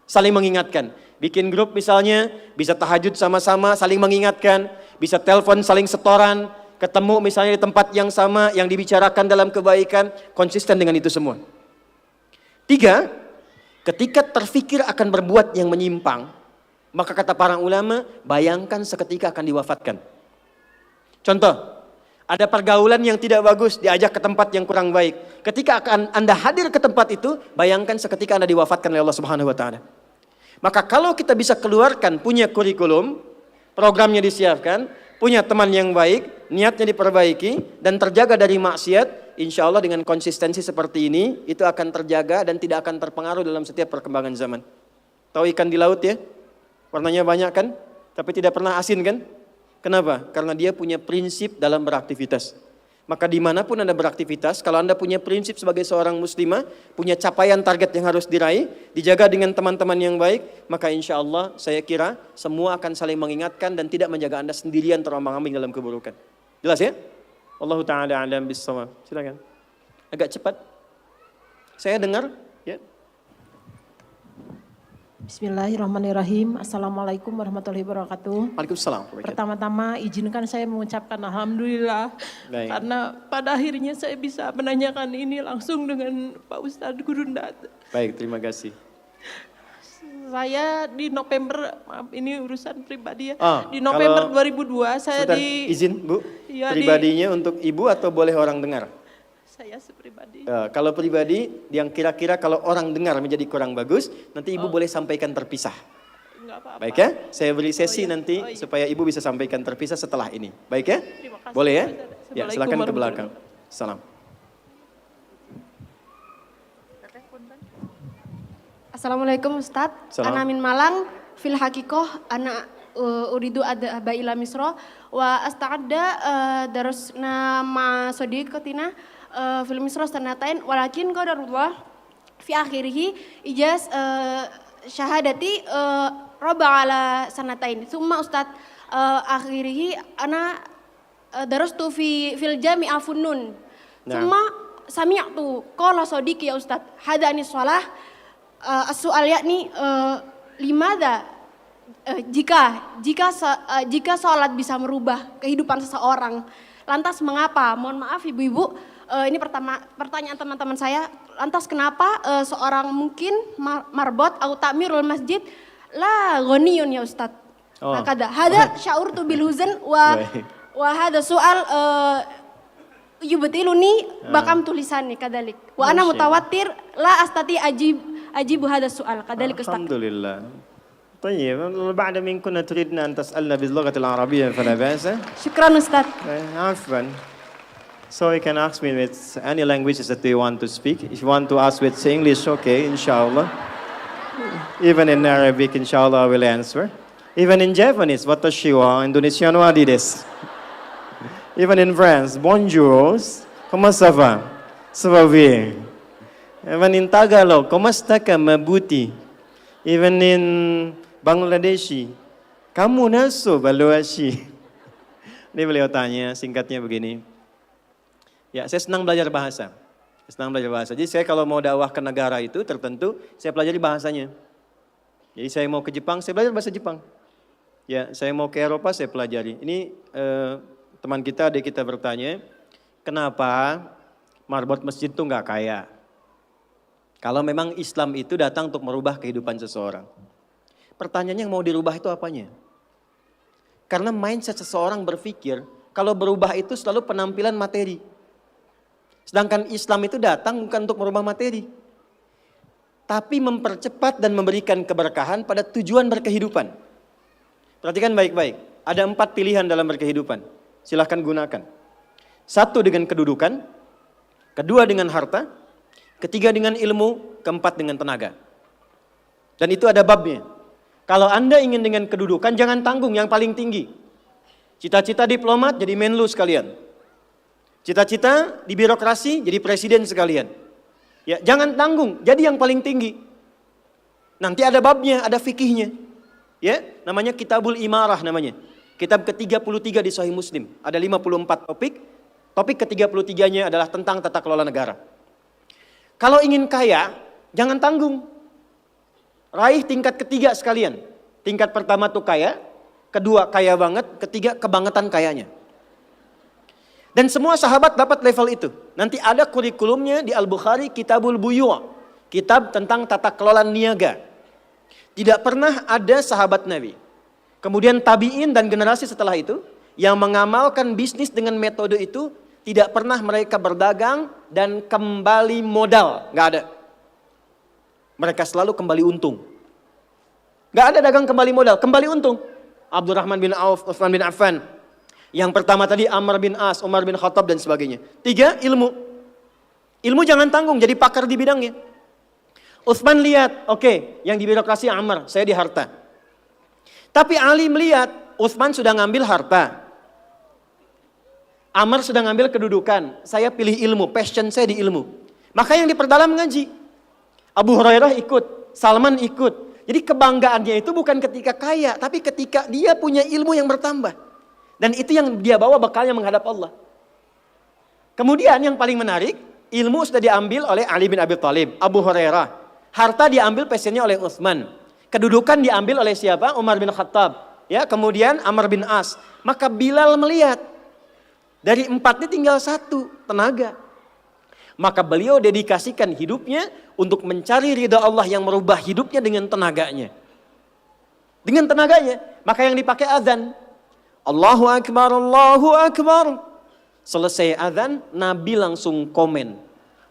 Saling mengingatkan. Bikin grup misalnya, bisa tahajud sama-sama, saling mengingatkan. Bisa telepon, saling setoran. Ketemu misalnya di tempat yang sama, yang dibicarakan dalam kebaikan. Konsisten dengan itu semua. 3, ketika terfikir akan berbuat yang menyimpang, maka kata para ulama, bayangkan seketika akan diwafatkan. Contoh, ada pergaulan yang tidak bagus, diajak ke tempat yang kurang baik. Ketika akan Anda hadir ke tempat itu, bayangkan seketika Anda diwafatkan oleh Allah Subhanahu wa taala. Maka kalau kita bisa keluarkan, punya kurikulum, programnya disiapkan, punya teman yang baik, niatnya diperbaiki, dan terjaga dari maksiat, insya Allah dengan konsistensi seperti ini, itu akan terjaga dan tidak akan terpengaruh dalam setiap perkembangan zaman. Tahu ikan di laut ya? Warnanya banyak kan? Tapi tidak pernah asin kan? Kenapa? Karena dia punya prinsip dalam beraktivitas. Maka dimanapun Anda beraktivitas, kalau Anda punya prinsip sebagai seorang muslimah, punya capaian target yang harus diraih, dijaga dengan teman-teman yang baik, maka insya Allah saya kira semua akan saling mengingatkan dan tidak menjaga Anda sendirian terombang-ambing dalam keburukan. Jelas ya? Allahu ta'ala a'lam bis-shawab. Silakan. Agak cepat. Saya dengar, ya. Bismillahirrahmanirrahim. Assalamualaikum warahmatullahi wabarakatuh. Waalaikumsalam. Pertama-tama izinkan saya mengucapkan alhamdulillah. Baik. Karena pada akhirnya saya bisa menanyakan ini langsung dengan Pak Ustadz Gurundat. Baik, terima kasih. Saya di November, maaf ini urusan pribadi ya. Di kalau November 2002 saya Sultan, di izin Bu, Ya, pribadinya untuk Ibu atau boleh orang dengar? saya sepribadi. Kalau pribadi yang kira-kira kalau orang dengar menjadi kurang bagus, nanti Ibu boleh sampaikan terpisah. Enggak apa-apa. Baik ya? Saya beri sesi Oh, iya. nanti Oh, iya. supaya Ibu bisa sampaikan terpisah setelah ini. Baik ya? Terima kasih, Boleh ya? Pak Ustadz. Ya, Assalamualaikum silakan ke warahmatullahi belakang. Salam. Assalamualaikum Ustadz. Salam. Ana min Malang, fil hakikoh ana uridu adhaba ila Misra wa asta'adda darasna ma sadiqatina fil Misra sanatain walakin qadarullah fi akhirih ijaz syahadati raba ala sanatain. Summa Ustadz akhirih ana darastu fil jami'a funnun. Nah. Summa sami'tu qala sadiqi ya Ustadz hadani shalah as-su'al yakni limada jika sholat bisa merubah kehidupan seseorang, lantas mengapa? Mohon maaf ibu-ibu, ini pertanyaan teman-teman saya. Lantas kenapa seorang mungkin marbot atau takmirul masjid la ghaniyun ya Ustadz? Oh. Hada sya'urtu bil huzn wa hada soal yubtiluni bakam tulisannya kadalik. Wa ana mutawatir la astati ajibu hada soal kadalik Ustadz. Alhamdulillah. طيب بعد من كنا تريدنا أن تسألنا باللغة العربية فلا بأس. Syukran Ustadz. عفوا. So you can ask me with any languages that you want to speak. If you want to ask with English, okay, inshallah. Even in Arabic, inshallah, I will answer. Even in Japanese, watashi wa Indonesiano wa desu. Even in France, bonjour, comment ça va? Ça va bien. Even in Tagalog, komasta ka mabuti? Even in Bangladeshi, kamu naso baluashi? Ini beliau tanya, singkatnya begini. Ya, saya senang belajar bahasa. Jadi saya kalau mau dakwah ke negara itu tertentu, saya pelajari bahasanya. Jadi saya mau ke Jepang, saya belajar bahasa Jepang. Ya, saya mau ke Eropa, saya pelajari. Ini teman kita, adik kita bertanya, kenapa marbot masjid itu nggak kaya? Kalau memang Islam itu datang untuk merubah kehidupan seseorang. Pertanyaannya yang mau dirubah itu apanya? Karena mindset seseorang berpikir, kalau berubah itu selalu penampilan materi. Sedangkan Islam itu datang bukan untuk merubah materi. Tapi mempercepat dan memberikan keberkahan pada tujuan berkehidupan. Perhatikan baik-baik, ada 4 pilihan dalam berkehidupan. Silahkan gunakan. 1 dengan kedudukan, 2 dengan harta, 3 dengan ilmu, 4 dengan tenaga. Dan itu ada babnya. Kalau Anda ingin dengan kedudukan, jangan tanggung yang paling tinggi. Cita-cita diplomat jadi menlu sekalian. Cita-cita di birokrasi jadi presiden sekalian. Ya, jangan tanggung, jadi yang paling tinggi. Nanti ada babnya, ada fikihnya. Ya, namanya Kitabul Imarah namanya. Kitab ke-33 di Sahih Muslim. Ada 54 topik. Topik ke-33-nya adalah tentang tata kelola negara. Kalau ingin kaya, jangan tanggung. Raih tingkat ketiga sekalian. Tingkat pertama tuh kaya, kedua kaya banget, ketiga kebangetan kayanya. Dan semua sahabat dapat level itu. Nanti ada kurikulumnya di Al-Bukhari, Kitabul Buyu', kitab tentang tata kelola niaga. Tidak pernah ada sahabat Nabi. Kemudian tabi'in dan generasi setelah itu yang mengamalkan bisnis dengan metode itu, tidak pernah mereka berdagang dan kembali modal, nggak ada. Mereka selalu kembali untung. Nggak ada dagang kembali modal, kembali untung. Abdurrahman bin Auf, Utsman bin Affan. Yang pertama tadi Amr bin As, Umar bin Khattab dan sebagainya. 3, ilmu. Ilmu jangan tanggung, jadi pakar di bidangnya. Utsman lihat, oke, yang di birokrasi Amr, saya di harta. Tapi Ali melihat, Utsman sudah ngambil harta. Amr sudah ngambil kedudukan, saya pilih ilmu, passion saya di ilmu. Maka yang diperdalam ngaji. Abu Hurairah ikut, Salman ikut. Jadi kebanggaannya itu bukan ketika kaya, tapi ketika dia punya ilmu yang bertambah. Dan itu yang dia bawa bekalnya menghadap Allah. Kemudian yang paling menarik, ilmu sudah diambil oleh Ali bin Abi Thalib, Abu Hurairah. Harta diambil passionnya oleh Utsman. Kedudukan diambil oleh siapa? Umar bin Khattab. Ya, kemudian Amr bin As. Maka Bilal melihat, dari 4 ini tinggal 1, tenaga. Maka beliau dedikasikan hidupnya untuk mencari ridha Allah yang merubah hidupnya dengan tenaganya. Dengan tenaganya. Maka yang dipakai azan. Allahu Akbar, Allahu Akbar. Selesai azan, Nabi langsung komen.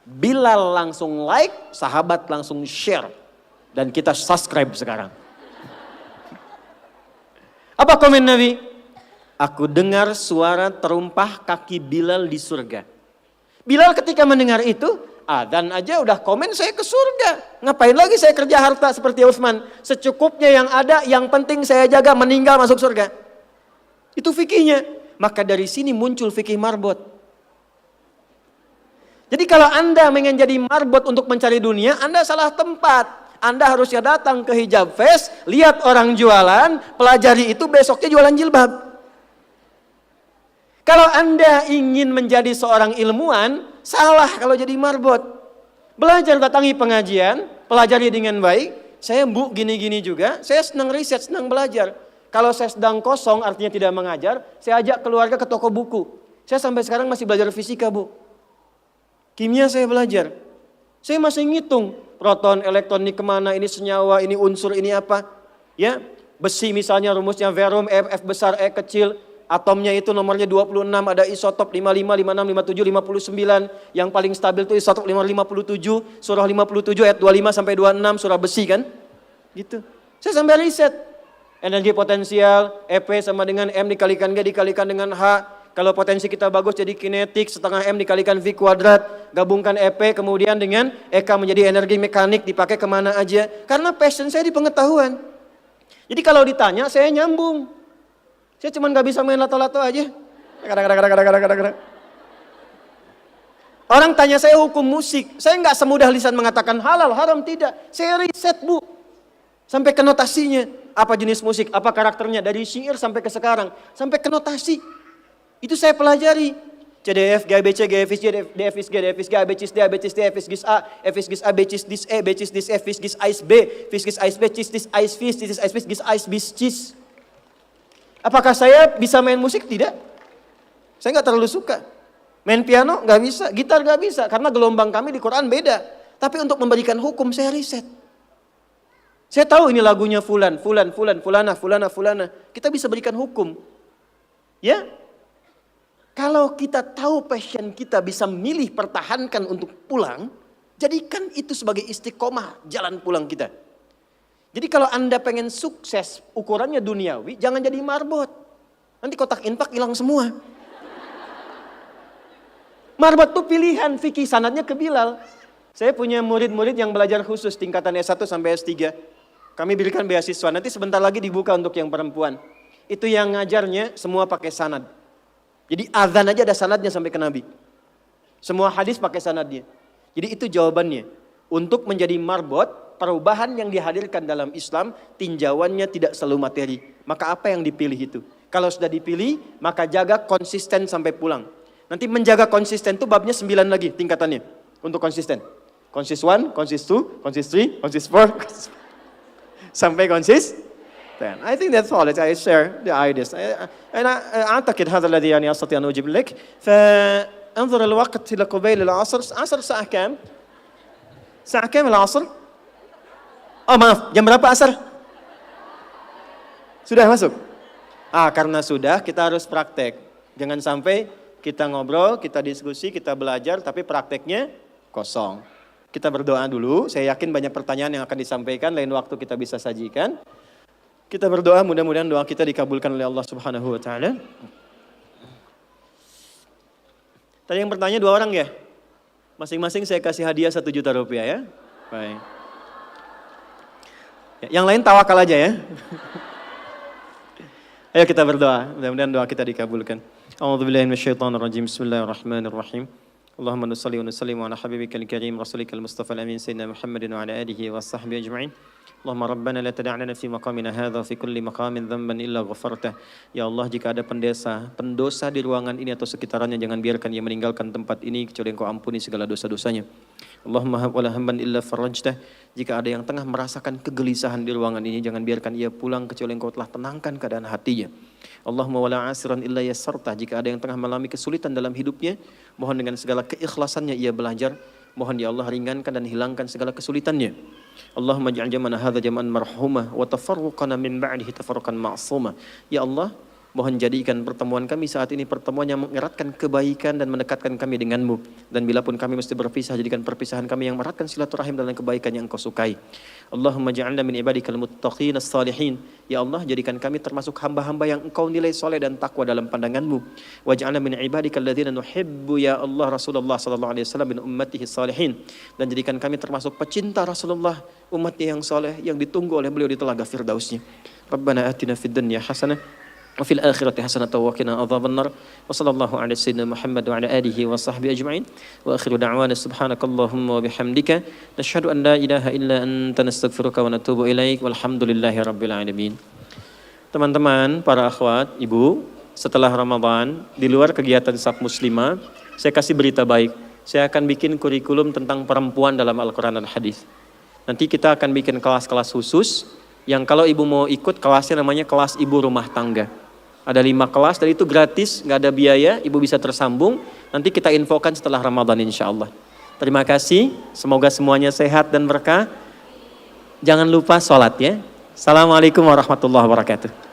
Bilal langsung like, sahabat langsung share. Dan kita subscribe sekarang. Apa komen Nabi? Aku dengar suara terumpah kaki Bilal di surga. Bilal ketika mendengar itu, Adzan aja udah komen saya ke surga. Ngapain lagi saya kerja harta seperti Utsman? Secukupnya yang ada, yang penting saya jaga, meninggal masuk surga. Itu fikihnya. Maka dari sini muncul fikih marbot. Jadi kalau Anda ingin jadi marbot untuk mencari dunia, Anda salah tempat. Anda harusnya datang ke Hijab Fest, lihat orang jualan, pelajari itu, besoknya jualan jilbab. Kalau Anda ingin menjadi seorang ilmuwan, salah kalau jadi marbot. Belajar, datangi pengajian, pelajari dengan baik. Saya Bu gini-gini juga, saya senang riset, senang belajar. Kalau saya sedang kosong, artinya tidak mengajar, saya ajak keluarga ke toko buku. Saya sampai sekarang masih belajar fisika Bu. Kimia saya belajar. Saya masih ngitung, proton, elektron ini kemana, ini senyawa, ini unsur, ini apa. Ya, besi misalnya rumusnya verum, F besar, E kecil. Atomnya itu nomornya 26, ada isotop 55, 56, 57, 59. Yang paling stabil itu isotop 57, surah 57 ayat 25 sampai 26, surah besi kan? Gitu. Saya sampai riset. Energi potensial, EP sama dengan M dikalikan G dikalikan dengan H. Kalau potensi kita bagus jadi kinetik, setengah M dikalikan V kuadrat. Gabungkan EP kemudian dengan EK menjadi energi mekanik, dipakai kemana aja. Karena passion saya di pengetahuan. Jadi kalau ditanya saya nyambung. Saya cuma gak bisa main lato-lato aja. Orang tanya saya hukum musik. Saya gak semudah lisan mengatakan halal, haram, tidak. Saya riset Bu. Sampai ke notasinya. Apa jenis musik, apa karakternya. Dari syair sampai ke sekarang. Sampai ke notasi. Itu saya pelajari. C, D, F, G, B, C, G, F, G, D, F, G, D, F, G, A, B, C, D, A, B, C, D, F, G, A, F, G, A, B, C, D, E, B, C, D, F, G, A, B, F, G, A, B, C, D, A, B, C, D, A, B, C, D. Apakah saya bisa main musik? Tidak. Saya nggak terlalu suka. Main piano nggak bisa, gitar nggak bisa, karena gelombang kami di Quran beda. Tapi untuk memberikan hukum saya riset. Saya tahu ini lagunya fulan, fulana. Kita bisa berikan hukum. Ya? Kalau kita tahu passion kita bisa milih pertahankan untuk pulang, jadikan itu sebagai istiqomah jalan pulang kita. Jadi kalau Anda pengen sukses, ukurannya duniawi, jangan jadi marbot. Nanti kotak infak hilang semua. Marbot itu pilihan, fikih sanadnya ke Bilal. Saya punya murid-murid yang belajar khusus tingkatan S1 sampai S3. Kami berikan beasiswa, nanti sebentar lagi dibuka untuk yang perempuan. Itu yang ngajarnya semua pakai sanad. Jadi azan aja ada sanadnya sampai ke Nabi. Semua hadis pakai sanadnya. Jadi itu jawabannya. Untuk menjadi marbot, perubahan yang dihadirkan dalam Islam, tinjauannya tidak selalu materi. Maka apa yang dipilih itu? Kalau sudah dipilih, maka jaga konsisten sampai pulang. Nanti menjaga konsisten itu babnya 9 lagi tingkatannya. Untuk konsisten. Konsis 1, konsis 2, konsis 3, konsis 4. Sampai konsis 10. I think that's all. I share the ideas. أنا أعتقد هذا الذي يعني أستطيع أن أجيب لك. فانظر الوقت إلى قبيل العصر. عصر الساعة كام؟ الساعة كام العصر؟ Oh maaf, jam berapa asar? Sudah masuk? Karena sudah, kita harus praktek. Jangan sampai kita ngobrol, kita diskusi, kita belajar, tapi prakteknya kosong. Kita berdoa dulu, saya yakin banyak pertanyaan yang akan disampaikan, lain waktu kita bisa sajikan. Kita berdoa, mudah-mudahan doa kita dikabulkan oleh Allah Subhanahu wa Ta'ala. Tadi yang bertanya 2 orang ya? Masing-masing saya kasih hadiah 1 juta rupiah ya? Baik. Yang lain tawakal aja ya. Ayo kita berdoa, mudah-mudahan doa kita dikabulkan. A'udzubillahi minasyaitonirrajim. Bismillahirrahmanirrahim. Allahumma nushalli wa nusallimu ala habibikal karim rasulikal mustafa al-amin sayyidina Muhammadin wa ala alihi wa sahbihi ajma'in. Allahumma rabbana la tada' lana fi maqamina hadha fi kulli maqamin dhanban illa ghafartah. Ya Allah, jika ada pendosa di ruangan ini atau sekitarannya, jangan biarkan ia meninggalkan tempat ini kecuali Engkau ampuni segala dosa-dosanya. Allahumma wala hamban illa farajtah. Jika ada yang tengah merasakan kegelisahan di ruangan ini, jangan biarkan ia pulang kecuali Engkau telah tenangkan keadaan hatinya. Allahumma wala asiran illa yassartah. Jika ada yang tengah mengalami kesulitan dalam hidupnya, mohon dengan segala keikhlasannya ia belajar. Mohon ya Allah ringankan dan hilangkan segala kesulitannya. Allahumma ja'al jamana hadha jam'an marhumah wa tafarruqana min ba'dihi tafarruqan ma'sumah. Ya Allah, Mohon jadikan pertemuan kami saat ini pertemuan yang mengeratkan kebaikan dan mendekatkan kami denganmu. Dan bila pun kami mesti berpisah, jadikan perpisahan kami yang meratkan silaturahim dalam kebaikan yang Engkau sukai. Allahumma ja'alna min ibadikal muttaqin as-salihin. Ya Allah, jadikan kami termasuk hamba-hamba yang Engkau nilai soleh dan takwa dalam pandanganmu. Waj'alna min ibadikal ladzina nuhibbu ya Allah Rasulullah sallallahu alaihi wasallam min ummatihi salihin. Dan jadikan kami termasuk pecinta Rasulullah, umatnya yang soleh yang ditunggu oleh beliau di telaga Firdausnya. Rabbana atina fid dunya hasanah wa fil akhirati hasanatan wa qina adzabannar. Wa sallallahu ala sayyidina Muhammad wa ala alihi wa sahbihi ajma'in. Wa akhiru da'wana subhanakallahumma wa bihamdika nashhadu an la ilaha illa anta nastaghfiruka wa natubu ilaik. Walhamdulillahi rabbil alamin. Teman-teman, para akhwat, ibu, setelah Ramadan, di luar kegiatan SAF Muslimah, saya kasih berita baik. Saya akan bikin kurikulum tentang perempuan dalam Al-Quran dan Hadis. Nanti kita akan bikin kelas-kelas khusus yang kalau ibu mau ikut, kelasnya namanya kelas ibu rumah tangga. Ada 5 kelas dan itu gratis, nggak ada biaya, ibu bisa tersambung. Nanti kita infokan setelah Ramadan insya Allah. Terima kasih, semoga semuanya sehat dan berkah. Jangan lupa sholat ya. Assalamualaikum warahmatullahi wabarakatuh.